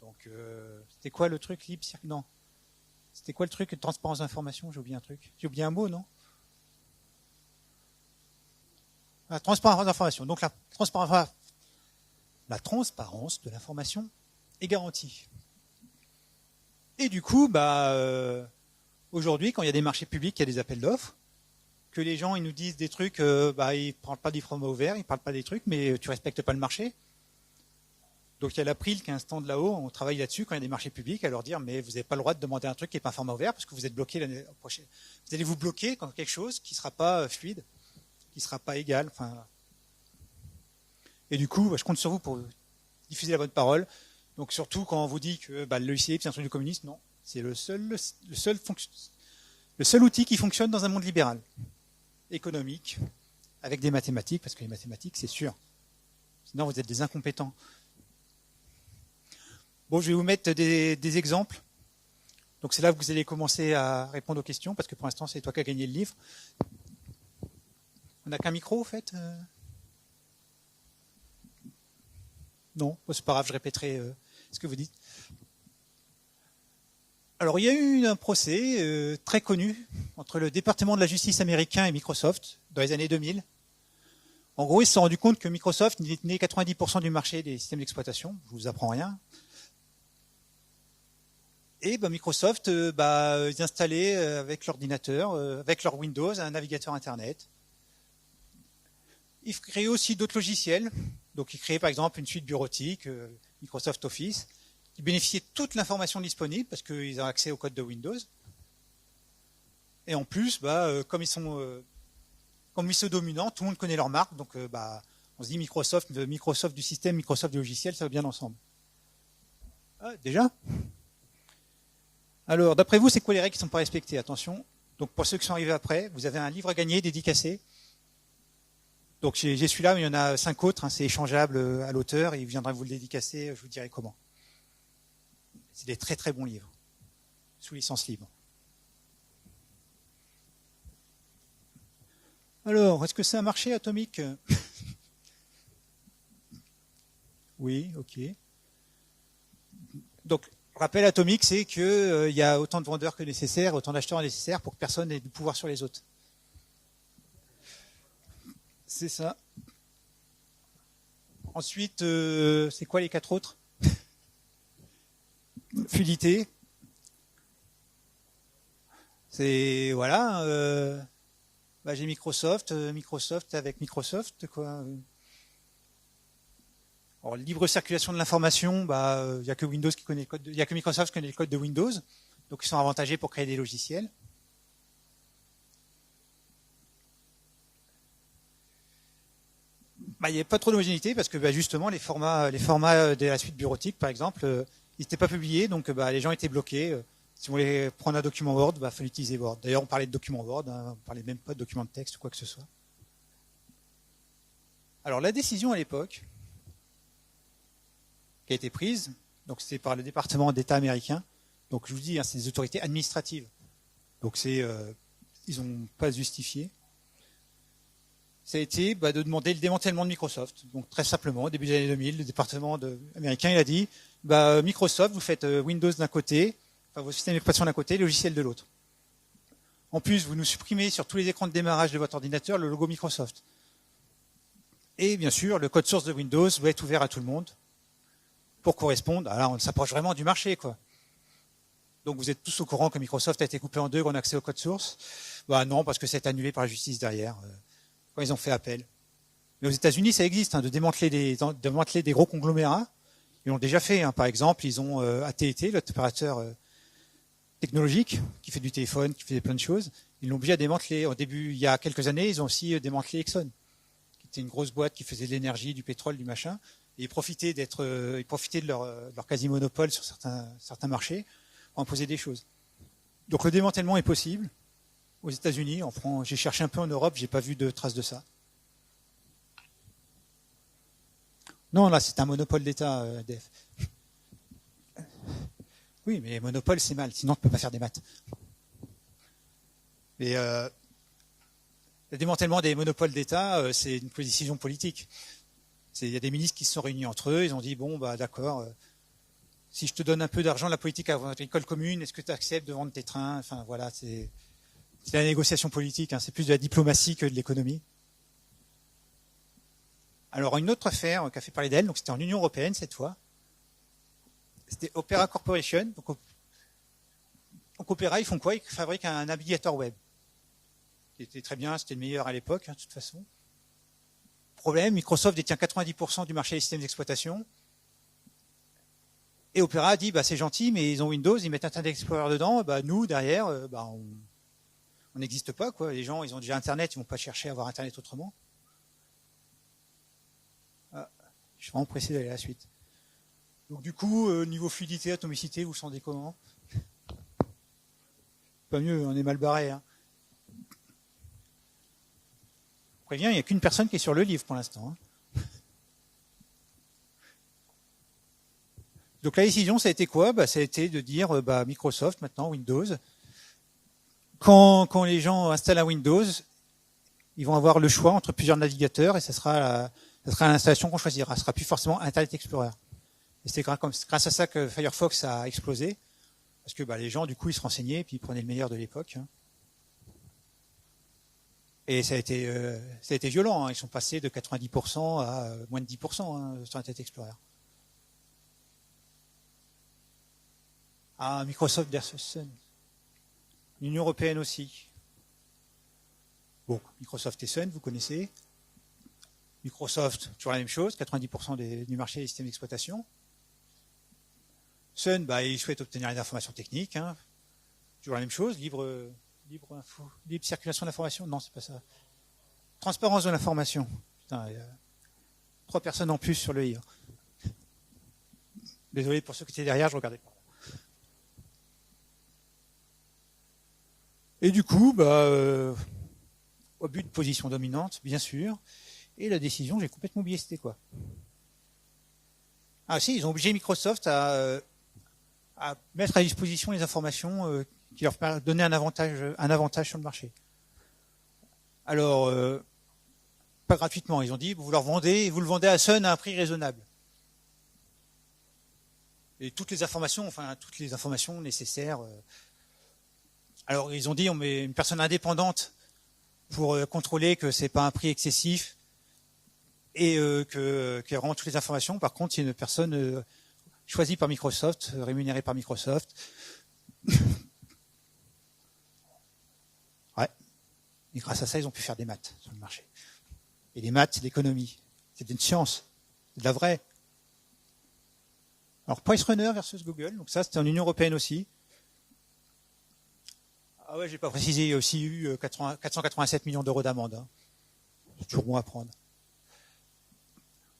S1: Donc, c'était quoi le truc libre? Non. C'était quoi le truc de transparence d'information? J'ai oublié un truc. J'ai oublié un mot, non? La transparence d'information. Donc la transparence de l'information est garantie. Et du coup, aujourd'hui, quand il y a des marchés publics, il y a des appels d'offres, que les gens ils nous disent des trucs, ils ne parlent pas des formats ouverts, ils ne parlent pas des trucs, mais tu ne respectes pas le marché. Donc il y a l'April qui est un stand là-haut, on travaille là-dessus quand il y a des marchés publics, à leur dire mais vous n'avez pas le droit de demander un truc qui n'est pas un format ouvert parce que vous êtes bloqué l'année prochaine. Vous allez vous bloquer quand quelque chose qui ne sera pas fluide, qui ne sera pas égal. Et du coup, je compte sur vous pour diffuser la bonne parole. Donc surtout quand on vous dit que le logiciel c'est un truc du communisme, non, c'est le seul outil qui fonctionne dans un monde libéral, économique, avec des mathématiques, parce que les mathématiques c'est sûr. Sinon vous êtes des incompétents. Bon, je vais vous mettre des exemples. Donc c'est là que vous allez commencer à répondre aux questions, parce que pour l'instant, c'est toi qui as gagné le livre. On n'a qu'un micro, en fait Non, c'est pas grave, je répéterai ce que vous dites. Alors, il y a eu un procès très connu entre le département de la justice américain et Microsoft dans les années 2000. En gros, ils se sont rendus compte que Microsoft détenait 90% du marché des systèmes d'exploitation. Je vous apprends rien. Et Microsoft, ils installaient avec l'ordinateur, avec leur Windows, un navigateur Internet. Ils créaient aussi d'autres logiciels. Donc, ils créaient par exemple une suite bureautique, Microsoft Office, qui bénéficiait de toute l'information disponible parce qu'ils ont accès au code de Windows. Et en plus, comme ils sont dominants, tout le monde connaît leur marque. Donc, on se dit Microsoft du système, Microsoft du logiciel, ça va bien ensemble. Ah, déjà ? Alors, d'après vous, c'est quoi les règles qui ne sont pas respectées? Attention. Donc, pour ceux qui sont arrivés après, vous avez un livre à gagner, dédicacé. Donc, j'ai celui-là, mais il y en a 5 autres. C'est échangeable à l'auteur. Il viendra vous le dédicacer. Je vous dirai comment. C'est des très très bons livres, sous licence libre. Alors, est-ce que ça a marché, Atomic? Oui, ok. Donc, rappel atomique, c'est qu'il y a autant de vendeurs que nécessaire, autant d'acheteurs nécessaires pour que personne n'ait du pouvoir sur les autres. C'est ça. Ensuite, c'est quoi les 4 autres? Fluidité. C'est, voilà, j'ai Microsoft avec Microsoft, quoi. Alors, libre circulation de l'information, il y a que Windows qui connaît le code, il y a que Microsoft qui connaît le code de Windows, donc ils sont avantagés pour créer des logiciels. Il n'y a pas trop d'homogénéité parce que justement les formats de la suite bureautique, par exemple, ils n'étaient pas publiés, donc les gens étaient bloqués. Si vous voulez prendre un document Word, il fallait utiliser Word. D'ailleurs, on parlait de document Word, on parlait même pas de document de texte ou quoi que ce soit. Alors la décision à l'époque qui a été prise, donc c'était par le département d'État américain. Donc je vous dis, c'est des autorités administratives. Donc ils n'ont pas justifié. Ça a été de demander le démantèlement de Microsoft. Donc très simplement, au début des années 2000, le département américain il a dit Microsoft, vous faites Windows d'un côté, vos systèmes d'exploitation d'un côté, logiciel de l'autre. En plus, vous nous supprimez sur tous les écrans de démarrage de votre ordinateur le logo Microsoft. Et bien sûr, le code source de Windows doit être ouvert à tout le monde pour correspondre. Alors, on s'approche vraiment du marché, quoi. Donc vous êtes tous au courant que Microsoft a été coupé en deux en accès au code source. Non, parce que c'est annulé par la justice derrière. Quand ils ont fait appel. Mais aux États-Unis, ça existe, de démanteler des gros conglomérats. Ils l'ont déjà fait. Par exemple, ils ont AT&T, l'opérateur technologique, qui fait du téléphone, qui fait plein de choses. Ils l'ont obligé à démanteler. Au début, il y a quelques années, ils ont aussi démantelé Exxon, qui était une grosse boîte qui faisait de l'énergie, du pétrole, du machin. Et ils profitaient de leur quasi-monopole sur certains marchés pour imposer des choses. Donc le démantèlement est possible. Aux États-Unis, en France, j'ai cherché un peu en Europe, j'ai pas vu de traces de ça. Non, là, c'est un monopole d'État, EDF. Oui, mais monopole, c'est mal, sinon tu ne peux pas faire des maths. Mais le démantèlement des monopoles d'État, c'est une décision politique. Il y a des ministres qui se sont réunis entre eux, ils ont dit, d'accord, si je te donne un peu d'argent, la politique agricole commune, est-ce que tu acceptes de vendre tes trains? Enfin, voilà, c'est la négociation politique, c'est plus de la diplomatie que de l'économie. Alors, une autre affaire qui a fait parler d'elle, donc c'était en Union européenne cette fois. C'était Opera Corporation. Donc Opera, ils font quoi? Ils fabriquent un navigateur web. Qui était très bien, c'était le meilleur à l'époque, de toute façon. Problème, Microsoft détient 90% du marché des systèmes d'exploitation. Et Opera a dit, c'est gentil, mais ils ont Windows, ils mettent Internet Explorer dedans, nous, derrière, on n'existe pas, quoi. Les gens, ils ont déjà Internet, ils vont pas chercher à avoir Internet autrement. Je suis vraiment pressé d'aller à la suite. Donc du coup, niveau fluidité, atomicité, vous le sentez comment? Pas mieux, on est mal barré. Je préviens, il n'y a qu'une personne qui est sur le livre pour l'instant. Donc la décision, ça a été quoi? Ça a été de dire, Microsoft, maintenant, Windows, quand les gens installent un Windows, ils vont avoir le choix entre plusieurs navigateurs et ça sera l'installation qu'on choisira. Ce sera plus forcément Internet Explorer. Et c'est grâce à ça que Firefox a explosé, parce que les gens, du coup, ils se renseignaient et puis ils prenaient le meilleur de l'époque. Et ça a été violent. Ils sont passés de 90% à moins de 10% sur Internet Explorer. Microsoft versus Sun. L'Union européenne aussi. Bon, Microsoft et Sun, vous connaissez. Microsoft, toujours la même chose, 90% du marché des systèmes d'exploitation. Sun, il souhaite obtenir les informations techniques. Toujours la même chose, libre circulation d'informations. Non, c'est pas ça. Transparence de l'information. Putain, il y a 3 personnes en plus sur le livre. Désolé pour ceux qui étaient derrière, je regardais pas. Et du coup, au but de position dominante, bien sûr. Et la décision, j'ai complètement oublié, c'était quoi? Si, ils ont obligé Microsoft à mettre à disposition les informations qui leur permettent de donner un avantage sur le marché. Alors, pas gratuitement, ils ont dit, vous le vendez à Sun à un prix raisonnable. et toutes les informations nécessaires. Alors ils ont dit on met une personne indépendante pour contrôler que c'est pas un prix excessif et qu'il y a vraiment toutes les informations. Par contre, c'est une personne choisie par Microsoft, rémunérée par Microsoft. Ouais. Et grâce à ça, ils ont pu faire des maths sur le marché. Et les maths, c'est de l'économie. C'est une science. C'est de la vraie. Alors, PriceRunner versus Google. Donc ça, c'était en Union européenne aussi. Ah ouais, j'ai pas précisé. Il y a aussi eu 487 millions d'euros d'amende. Hein. C'est toujours bon à prendre.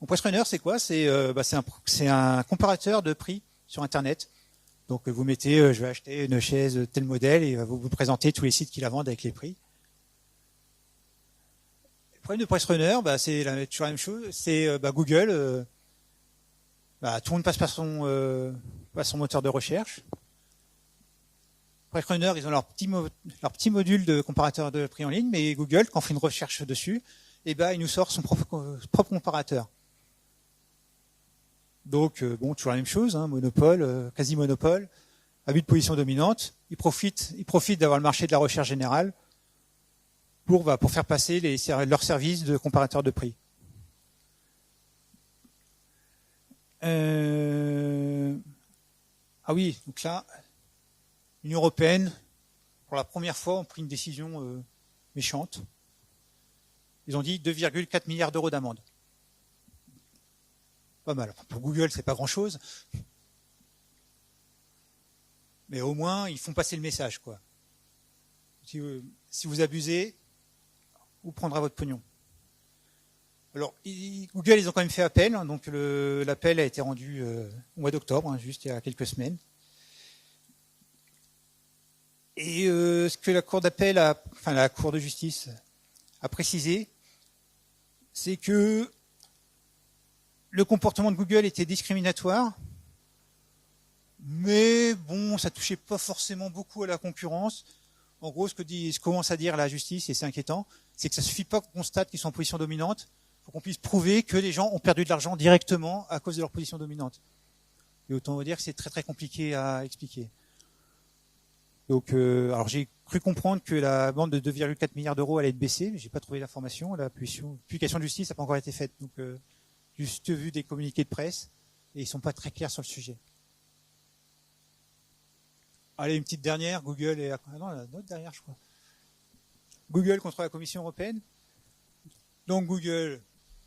S1: Donc, PriceRunner, c'est quoi? C'est un comparateur de prix sur Internet. Donc, vous mettez, je vais acheter une chaise tel modèle et vous présentez tous les sites qui la vendent avec les prix. Le problème de PriceRunner, c'est toujours la même chose. C'est Google. Tout le monde passe par son moteur de recherche. PriceRunner, ils ont leur petit module de comparateur de prix en ligne, mais Google, quand on fait une recherche dessus, il nous sort son propre comparateur. Donc, toujours la même chose, hein, monopole, quasi-monopole, abus de position dominante. Ils profitent d'avoir le marché de la recherche générale pour faire passer leurs services de comparateur de prix. Ah oui, donc là, l'Union européenne, pour la première fois, ont pris une décision méchante. Ils ont dit 2,4 milliards d'euros d'amende. Pas mal. Pour Google, c'est pas grand-chose. Mais au moins, ils font passer le message, quoi. Si vous abusez, vous prendrez votre pognon. Alors, Google, ils ont quand même fait appel. Hein, donc, l'appel a été rendu au mois d'octobre, hein, juste il y a quelques semaines. Et ce que la Cour d'appel, la Cour de justice a précisé, c'est que le comportement de Google était discriminatoire, mais bon, ça touchait pas forcément beaucoup à la concurrence. En gros, ce que commence à dire la justice, et c'est inquiétant, c'est que ça suffit pas qu'on constate qu'ils sont en position dominante, il faut qu'on puisse prouver que les gens ont perdu de l'argent directement à cause de leur position dominante. Et autant vous dire que c'est très très compliqué à expliquer. Donc, alors j'ai cru comprendre que la amende de 2,4 milliards d'euros allait être baissée, mais j'ai pas trouvé l'information. La publication de justice n'a pas encore été faite, donc juste vu des communiqués de presse et ils sont pas très clairs sur le sujet. Allez, une petite dernière, Google et non, la note derrière, je crois. Google contre la Commission européenne. Donc Google,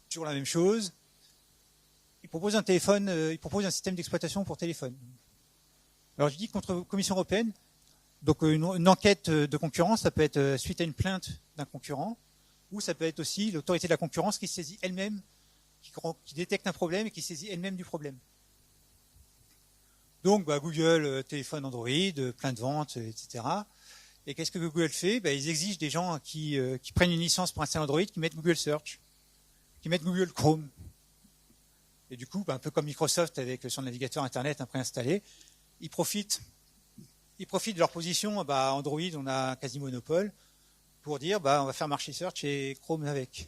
S1: toujours la même chose. Il propose un système d'exploitation pour téléphone. Alors je dis contre la Commission européenne. Donc une enquête de concurrence, ça peut être suite à une plainte d'un concurrent, ou ça peut être aussi l'autorité de la concurrence qui saisit elle-même, qui détecte un problème et qui saisit elle-même du problème. Donc Google, téléphone Android, plein de ventes, etc. Et qu'est-ce que Google fait? Ils exigent des gens qui prennent une licence pour installer Android, qui mettent Google Search, qui mettent Google Chrome. Et du coup, un peu comme Microsoft avec son navigateur Internet préinstallé, ils profitent de leur position. Android, on a un quasi-monopole pour dire on va faire marcher Search et Chrome avec.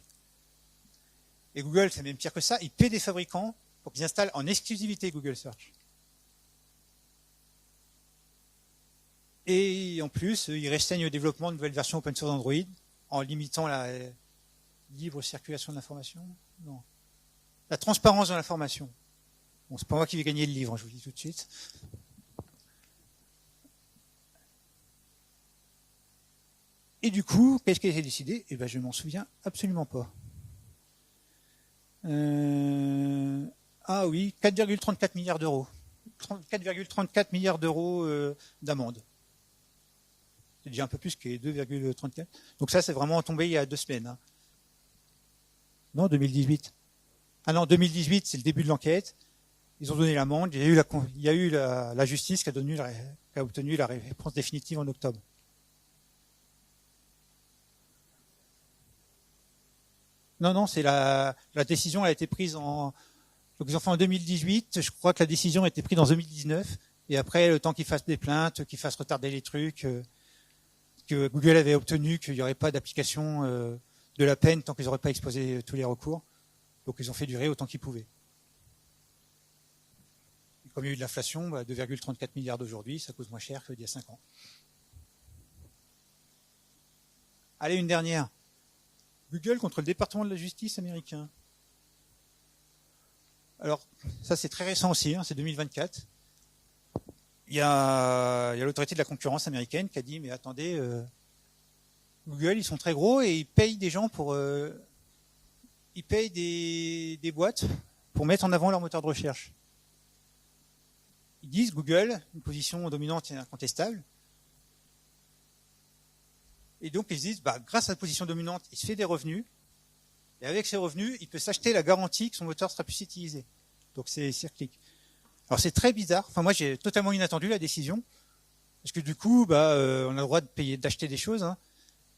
S1: Et Google, c'est même pire que ça, ils paient des fabricants pour qu'ils installent en exclusivité Google Search. Et en plus, ils restreignent le développement de nouvelles versions open source d'Android en limitant la libre circulation de l'information. Non. La transparence de l'information. Bon, c'est pas moi qui vais gagner le livre, je vous le dis tout de suite. Et du coup, qu'est-ce qui a été décidé? Je ne m'en souviens absolument pas. Ah oui, 4,34 milliards d'euros. 4,34 milliards d'euros d'amende. C'est déjà un peu plus que 2,34. Donc ça, c'est vraiment tombé il y a 2 semaines. Hein. Non, 2018. Ah non, 2018, c'est le début de l'enquête. Ils ont donné l'amende. Il y a eu la justice qui a obtenu la réponse définitive en octobre. Non, c'est la décision a été prise donc ils ont fait en 2018. Je crois que la décision a été prise en 2019. Et après, le temps qu'ils fassent des plaintes, qu'ils fassent retarder les trucs, que Google avait obtenu qu'il n'y aurait pas d'application de la peine tant qu'ils n'auraient pas exposé tous les recours. Donc ils ont fait durer autant qu'ils pouvaient. comme il y a eu de l'inflation, 2,34 milliards d'aujourd'hui, ça coûte moins cher qu'il y a 5 ans. Allez, une dernière. Google contre le département de la justice américain. Alors, ça c'est très récent aussi, c'est 2024. Il y a l'autorité de la concurrence américaine qui a dit, mais attendez, Google, ils sont très gros et ils payent des gens pour... ils payent des boîtes pour mettre en avant leur moteur de recherche. Ils disent, Google, une position dominante et incontestable. Et donc, ils se disent, grâce à la position dominante, il se fait des revenus. Et avec ces revenus, il peut s'acheter la garantie que son moteur sera plus utilisé. Donc, c'est cyclique. Alors, c'est très bizarre. Enfin, moi, j'ai totalement inattendu la décision. Parce que du coup, on a le droit de payer, d'acheter des choses.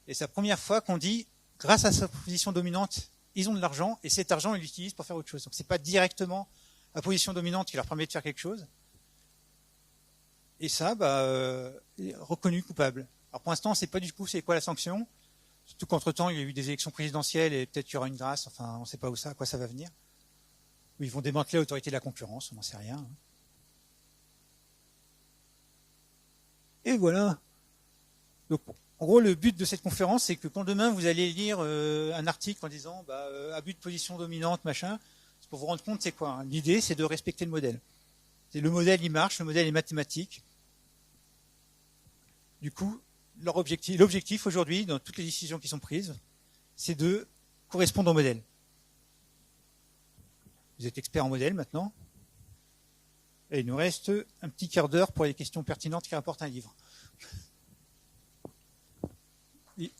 S1: Et c'est la première fois qu'on dit, grâce à sa position dominante, ils ont de l'argent. Et cet argent, ils l'utilisent pour faire autre chose. Donc, c'est pas directement la position dominante qui leur permet de faire quelque chose. Et ça, reconnu coupable. Alors pour l'instant, on ne sait pas du coup c'est quoi la sanction. Surtout qu'entre-temps, il y a eu des élections présidentielles et peut-être qu'il y aura une grâce. Enfin, on ne sait pas à quoi ça va venir. Ou ils vont démanteler l'autorité de la concurrence, on n'en sait rien. Et voilà. Donc, en gros, le but de cette conférence, c'est que quand demain vous allez lire un article en disant abus de position dominante, machin, c'est pour vous rendre compte c'est quoi. L'idée, c'est de respecter le modèle. Le modèle, il marche, le modèle est mathématique. Du coup, l'objectif aujourd'hui, dans toutes les décisions qui sont prises, c'est de correspondre au modèle. Vous êtes expert en modèle maintenant. Et il nous reste un petit quart d'heure pour les questions pertinentes qui rapportent un livre. Oui.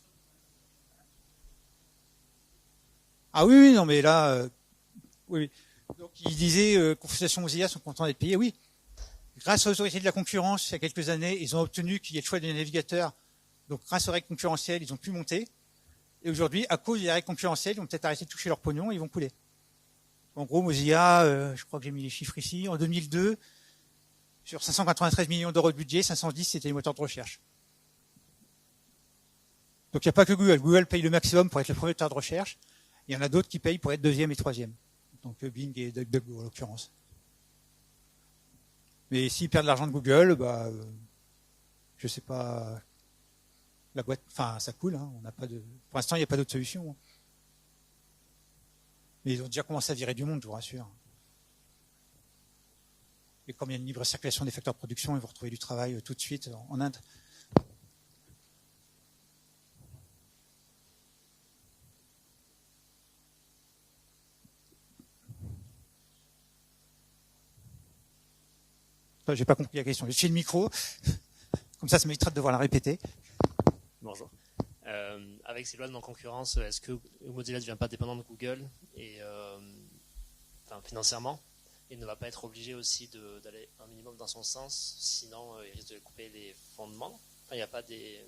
S1: Ah oui, non, mais là, oui. Donc, il disait, Consultation aux IA sont contents d'être payés. Oui. Grâce aux autorités de la concurrence, il y a quelques années, ils ont obtenu qu'il y ait le choix des navigateurs. Donc, grâce aux règles concurrentielles, ils ont pu monter. Et aujourd'hui, à cause des règles concurrentielles, ils vont peut-être arrêter de toucher leur pognon et ils vont couler. En gros, Mozilla, je crois que j'ai mis les chiffres ici, en 2002, sur 593 millions d'euros de budget, 510, c'était les moteurs de recherche. Donc, il n'y a pas que Google. Google paye le maximum pour être le premier moteur de recherche. Il y en a d'autres qui payent pour être deuxième et troisième. Donc, Bing et DuckDuckGo, en l'occurrence. Mais s'ils perdent l'argent de Google, je sais pas, la boîte, enfin, ça coule, on n'a pas de, pour l'instant, il n'y a pas d'autre solution. Mais ils ont déjà commencé à virer du monde, je vous rassure. Et comme il y a une libre circulation des facteurs de production, ils vont retrouver du travail tout de suite en Inde. J'ai pas compris la question. J'ai le micro. Comme ça m'évitera de devoir la répéter.
S2: Bonjour. Avec ces lois de non-concurrence, est-ce que Mozilla ne devient pas dépendant de Google et, financièrement et ne va pas être obligé aussi d'aller un minimum dans son sens, sinon il risque de couper les fondements? Il n'y a pas des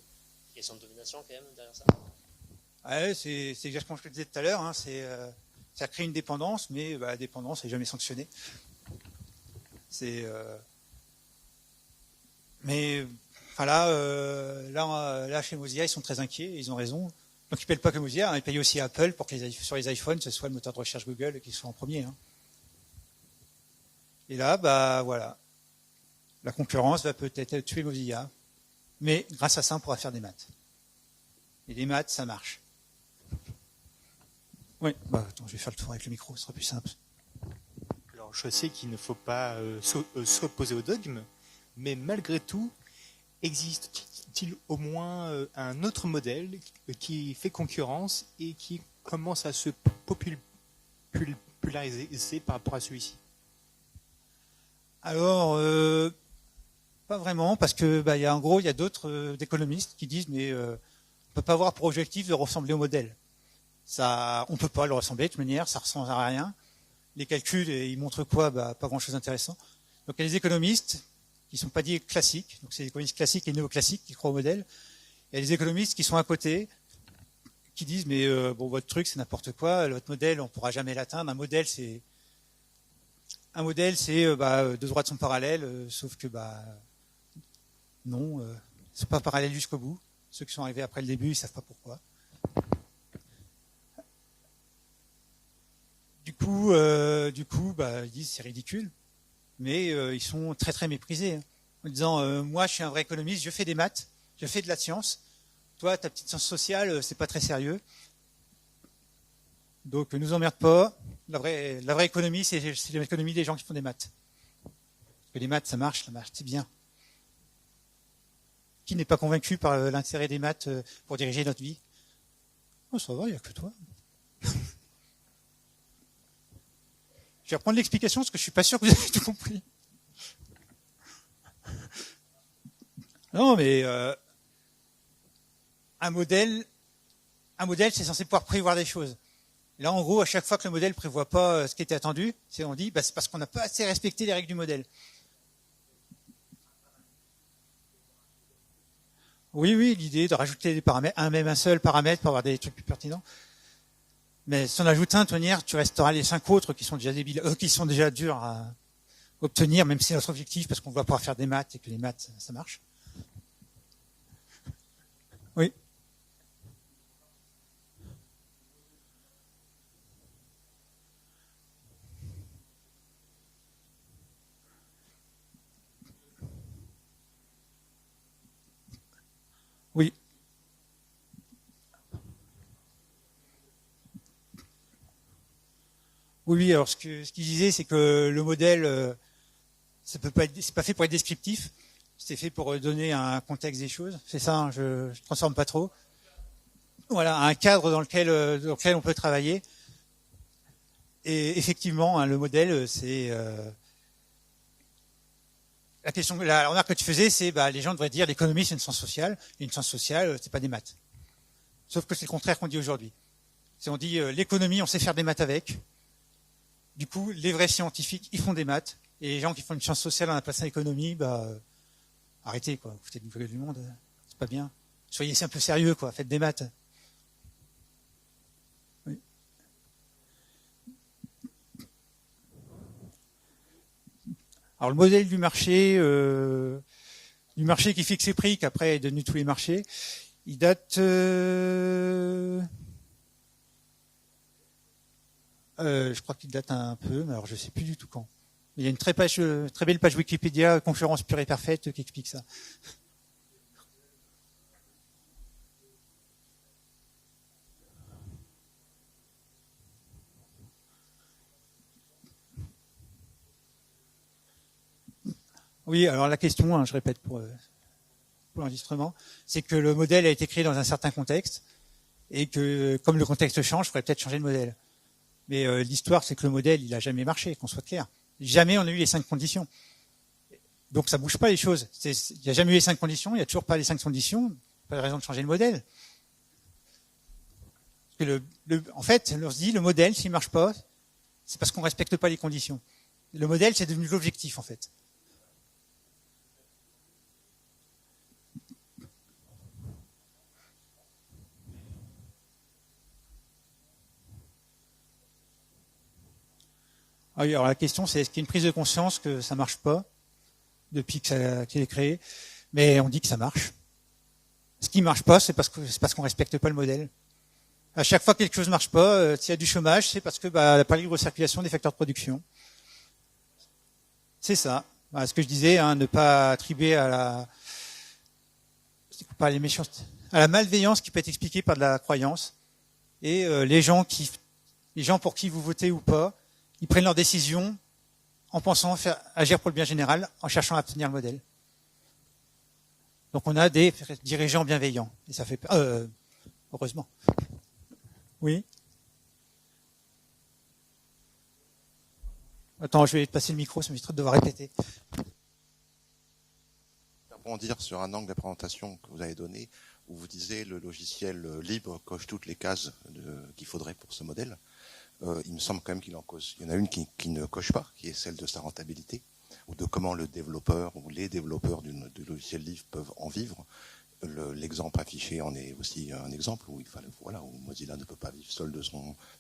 S2: questions de domination quand même derrière ça?
S1: Ouais, c'est exactement ce que je disais tout à l'heure. Ça crée une dépendance, mais la dépendance n'est jamais sanctionnée. Mais là, chez Mozilla, ils sont très inquiets, ils ont raison. Donc ils ne payent pas que Mozilla, ils payent aussi Apple pour que sur les iPhones, ce soit le moteur de recherche Google qui soit en premier. Et là, voilà. La concurrence va peut-être tuer Mozilla, mais grâce à ça, on pourra faire des maths. Et les maths, ça marche. Oui, attends, je vais faire le tour avec le micro, ce sera plus simple.
S3: Alors, je sais qu'il ne faut pas s'opposer au dogme, mais malgré tout, existe-t-il au moins un autre modèle qui fait concurrence et qui commence à se populariser par rapport à celui-ci?
S1: Alors, pas vraiment, parce que il y a d'autres économistes qui disent mais on peut pas avoir pour objectif de ressembler au modèle. Ça, on peut pas le ressembler de toute manière, ça ressemble à rien. Les calculs, ils montrent quoi? Pas grand-chose d'intéressant. Donc il y a des économistes qui sont pas dits classiques, donc c'est les économistes classiques et néoclassiques qui croient au modèle. Il y a des économistes qui sont à côté, qui disent mais votre truc c'est n'importe quoi, votre modèle on pourra jamais l'atteindre. Un modèle c'est deux droites sont parallèles, sauf que non, c'est pas parallèle jusqu'au bout. Ceux qui sont arrivés après le début, ils savent pas pourquoi. Du coup, ils disent c'est ridicule. mais ils sont très très méprisés, hein, en disant moi je suis un vrai économiste, je fais des maths, je fais de la science, toi ta petite science sociale c'est pas très sérieux, donc nous emmerde pas, la vraie économie c'est l'économie des gens qui font des maths. Parce que les maths ça marche c'est bien. Qui n'est pas convaincu par l'intérêt des maths pour diriger notre vie? Oh ça va, il n'y a que toi. Je vais reprendre l'explication parce que je suis pas sûr que vous avez tout compris. Non, mais un modèle, c'est censé pouvoir prévoir des choses. Là, en gros, à chaque fois que le modèle prévoit pas ce qui était attendu, on dit, c'est parce qu'on n'a pas assez respecté les règles du modèle. Oui, l'idée de rajouter des paramètres, un seul paramètre pour avoir des trucs plus pertinents. Mais si on ajoute un, tu resteras les 5 autres qui sont déjà débiles, qui sont déjà durs à obtenir, même si c'est notre objectif, parce qu'on va pouvoir faire des maths et que les maths, ça marche. Oui. Oui. Oui, alors ce qu'il disait, c'est que le modèle, c'est pas fait pour être descriptif, c'est fait pour donner un contexte des choses. C'est ça, hein, je transforme pas trop. Voilà, un cadre dans lequel on peut travailler. Et effectivement, hein, le modèle, c'est la remarque que tu faisais, c'est les gens devraient dire l'économie c'est une science sociale, et une science sociale, c'est pas des maths. Sauf que c'est le contraire qu'on dit aujourd'hui. On dit l'économie, on sait faire des maths avec. Du coup, les vrais scientifiques, ils font des maths, et les gens qui font une science sociale en appliquant l'économie, arrêtez, quoi. Vous foutez de gueule du monde, c'est pas bien. Soyez un peu sérieux, quoi. Faites des maths. Oui. Alors le modèle du marché qui fixe les prix, qu'après est devenu tous les marchés, il date. Je crois qu'il date un peu, mais alors je sais plus du tout quand. Il y a une très belle page Wikipédia, Conférence pure et parfaite, qui explique ça. Oui, alors la question, hein, je répète pour l'enregistrement, c'est que le modèle a été créé dans un certain contexte, et que comme le contexte change, il faudrait peut-être changer le modèle. Mais l'histoire, c'est que le modèle, il a jamais marché, qu'on soit clair. Jamais on a eu les 5 conditions. Donc ça bouge pas les choses. Il n'y a jamais eu les 5 conditions, il n'y a toujours pas les 5 conditions, pas de raison de changer le modèle. Parce que en fait, on se dit, le modèle, s'il marche pas, c'est parce qu'on respecte pas les conditions. Le modèle, c'est devenu l'objectif, en fait. Ah oui, alors la question, c'est est-ce qu'il y a une prise de conscience que ça marche pas depuis qu'il est créé, mais on dit que ça marche. Ce qui marche pas, c'est parce qu'on respecte pas le modèle. À chaque fois que quelque chose marche pas, s'il y a du chômage, c'est parce que la pas libre circulation des facteurs de production. C'est ça. Ce que je disais, hein, ne pas attribuer à la malveillance qui peut être expliquée par de la croyance. Et les gens pour qui vous votez ou pas, ils prennent leurs décisions en pensant agir pour le bien général, en cherchant à obtenir le modèle. Donc on a des dirigeants bienveillants. Et ça fait heureusement. Oui. Attends, je vais passer le micro, ça m'évitera de devoir répéter.
S4: Rebondir sur un angle de présentation que vous avez donné, où vous disiez le logiciel libre coche toutes les cases qu'il faudrait pour ce modèle. Il me semble quand même qu'il en cause. Il y en a une qui ne coche pas, qui est celle de sa rentabilité, ou de comment le développeur ou les développeurs du logiciel libre peuvent en vivre. L'exemple affiché en est aussi un exemple où où Mozilla ne peut pas vivre seul de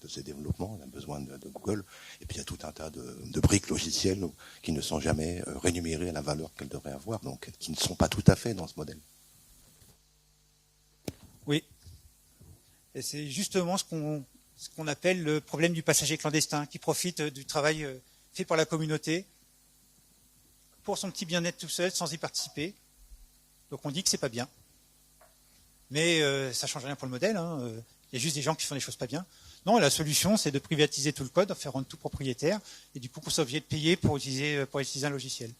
S4: ses développements, il a besoin de Google. Et puis il y a tout un tas de briques logicielles qui ne sont jamais rémunérées à la valeur qu'elles devraient avoir, donc qui ne sont pas tout à fait dans ce modèle.
S1: Oui. Et c'est justement ce qu'on appelle le problème du passager clandestin, qui profite du travail fait par la communauté pour son petit bien-être tout seul, sans y participer. Donc on dit que c'est pas bien. Mais ça change rien pour le modèle. Il y a juste des gens qui font des choses pas bien. Non, la solution, c'est de privatiser tout le code, de faire rendre tout propriétaire, et du coup, qu'on soit obligé de payer pour utiliser un logiciel.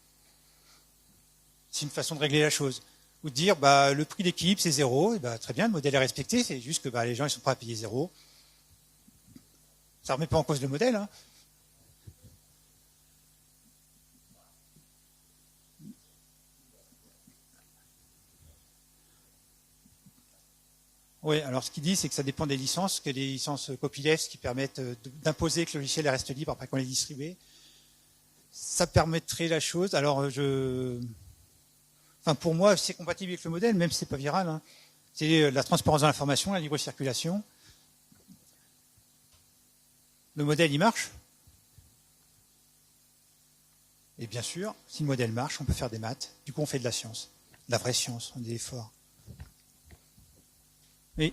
S1: C'est une façon de régler la chose. Ou de dire, le prix d'équilibre, c'est 0, et très bien, le modèle est respecté, c'est juste que les gens, ils sont prêts à payer 0. Ça remet pas en cause le modèle. Oui, alors ce qu'il dit, c'est que ça dépend des licences, que des licences copyleft qui permettent d'imposer que le logiciel reste libre après qu'on l'ait distribué. Ça permettrait la chose. Alors, pour moi, c'est compatible avec le modèle, même si c'est pas viral. C'est la transparence de l'information, la libre circulation. Le modèle, il marche. Et bien sûr, si le modèle marche, on peut faire des maths. Du coup, on fait de la science. De la vraie science, on est fort. Oui.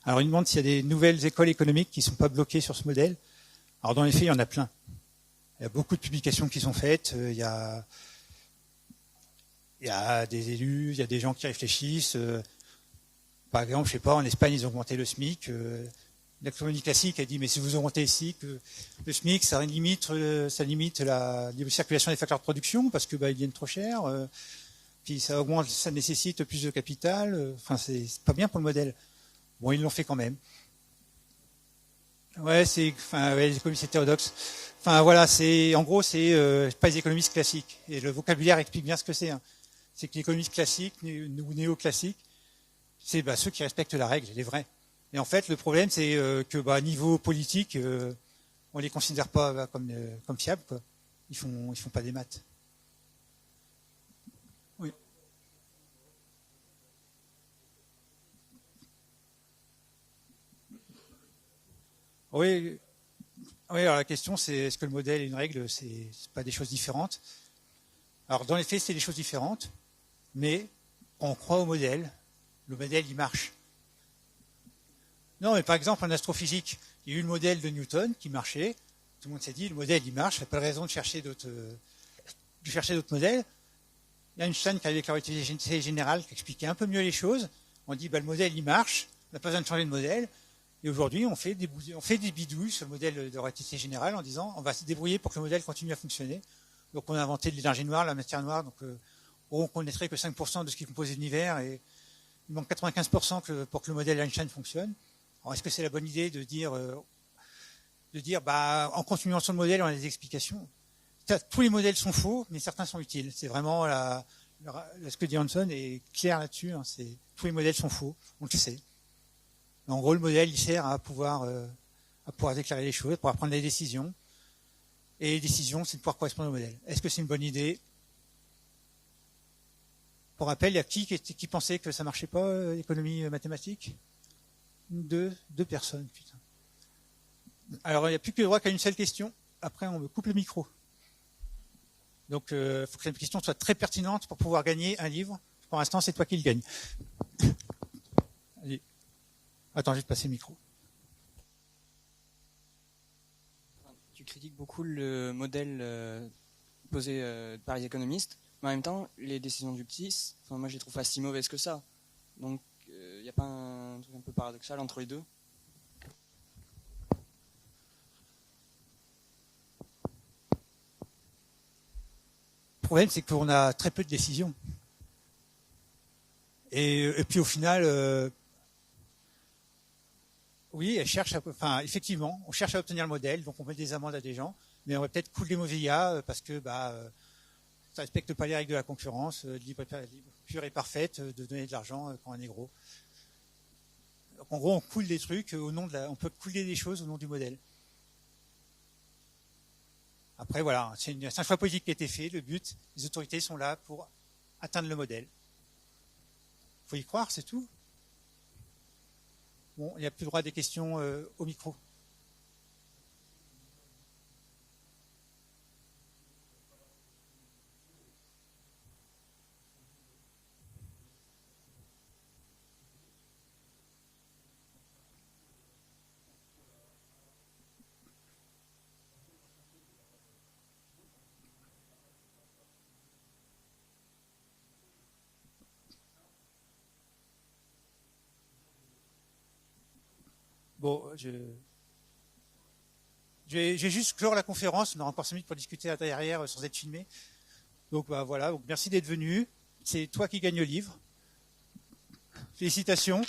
S1: Alors, il demande s'il y a des nouvelles écoles économiques qui ne sont pas bloquées sur ce modèle. Alors, dans les faits, il y en a plein. Il y a beaucoup de publications qui sont faites. Il y a des élus, il y a des gens qui réfléchissent. Par exemple, je sais pas, en Espagne, ils ont augmenté le SMIC. L'économie classique a dit, mais si vous augmentez ici, que le SMIC, ça limite la libre circulation des facteurs de production parce que ils viennent trop cher. Puis ça augmente, ça nécessite plus de capital. C'est pas bien pour le modèle. Bon, ils l'ont fait quand même. Ouais, les économistes hétérodoxes. En gros, c'est pas les économistes classiques. Et le vocabulaire explique bien ce que c'est. C'est que l'économiste classique ou néoclassique, c'est ceux qui respectent la règle, les vrais. Et en fait, le problème, c'est que niveau politique, on les considère pas comme fiables, quoi. Ils font pas des maths. Oui. Oui. Oui. Alors la question, c'est est-ce que le modèle et une règle, c'est pas des choses différentes? Alors dans les faits, c'est des choses différentes, mais on croit au modèle. Le modèle, il marche. Non, mais par exemple, en astrophysique, il y a eu le modèle de Newton qui marchait. Tout le monde s'est dit, le modèle, il marche, il n'y a pas de raison de chercher d'autres modèles. Il y a Einstein qui avait avec la relativité générale qui expliquait un peu mieux les choses. On dit, le modèle, il marche, on n'a pas besoin de changer de modèle. Et aujourd'hui, on fait des bidouilles sur le modèle de relativité générale en disant, on va se débrouiller pour que le modèle continue à fonctionner. Donc, on a inventé de l'énergie noire, la matière noire. Donc, on connaîtrait que 5% de ce qui compose l'univers et il manque 95% pour que le modèle Einstein fonctionne. Alors, est-ce que c'est la bonne idée de dire en continuant sur le modèle, on a des explications? Tous les modèles sont faux, mais certains sont utiles. C'est vraiment ce que dit Hanson est clair là-dessus. Tous les modèles sont faux, on le sait. Mais en gros, le modèle, il sert à pouvoir déclarer les choses, à pouvoir prendre des décisions. Et les décisions, c'est de pouvoir correspondre au modèle. Est-ce que c'est une bonne idée? Pour rappel, il y a qui pensait que ça marchait pas, l'économie mathématique? Deux personnes, putain. Alors, il n'y a plus que le droit qu'à une seule question. Après, on me coupe le micro. Donc, il faut que la question soit très pertinente pour pouvoir gagner un livre. Pour l'instant, c'est toi qui le gagne. Allez. Attends, je vais te passer le micro.
S5: Tu critiques beaucoup le modèle posé par les économistes, mais en même temps, les décisions du PSIS, moi, je les trouve pas si mauvaises que ça. Donc, il n'y a pas un truc un peu paradoxal entre les deux?
S1: Le problème, c'est qu'on a très peu de décisions. Et puis au final, oui, effectivement, on cherche à obtenir le modèle, donc on met des amendes à des gens, mais on va peut-être couler mauvais IA parce que ça respecte pas les règles de la concurrence, libre, pure et parfaite, de donner de l'argent quand on est gros. Donc en gros, on coule des trucs on peut couler des choses au nom du modèle. Après, voilà, c'est un choix politique qui a été fait. Le but, les autorités sont là pour atteindre le modèle. Il faut y croire, c'est tout. Bon, il n'y a plus le droit à des questions au micro. Bon, je vais juste clore la conférence. On aura encore 5 minutes pour discuter à derrière sans être filmé. Donc bah, voilà, donc, merci d'être venu. C'est toi qui gagne le livre. Félicitations.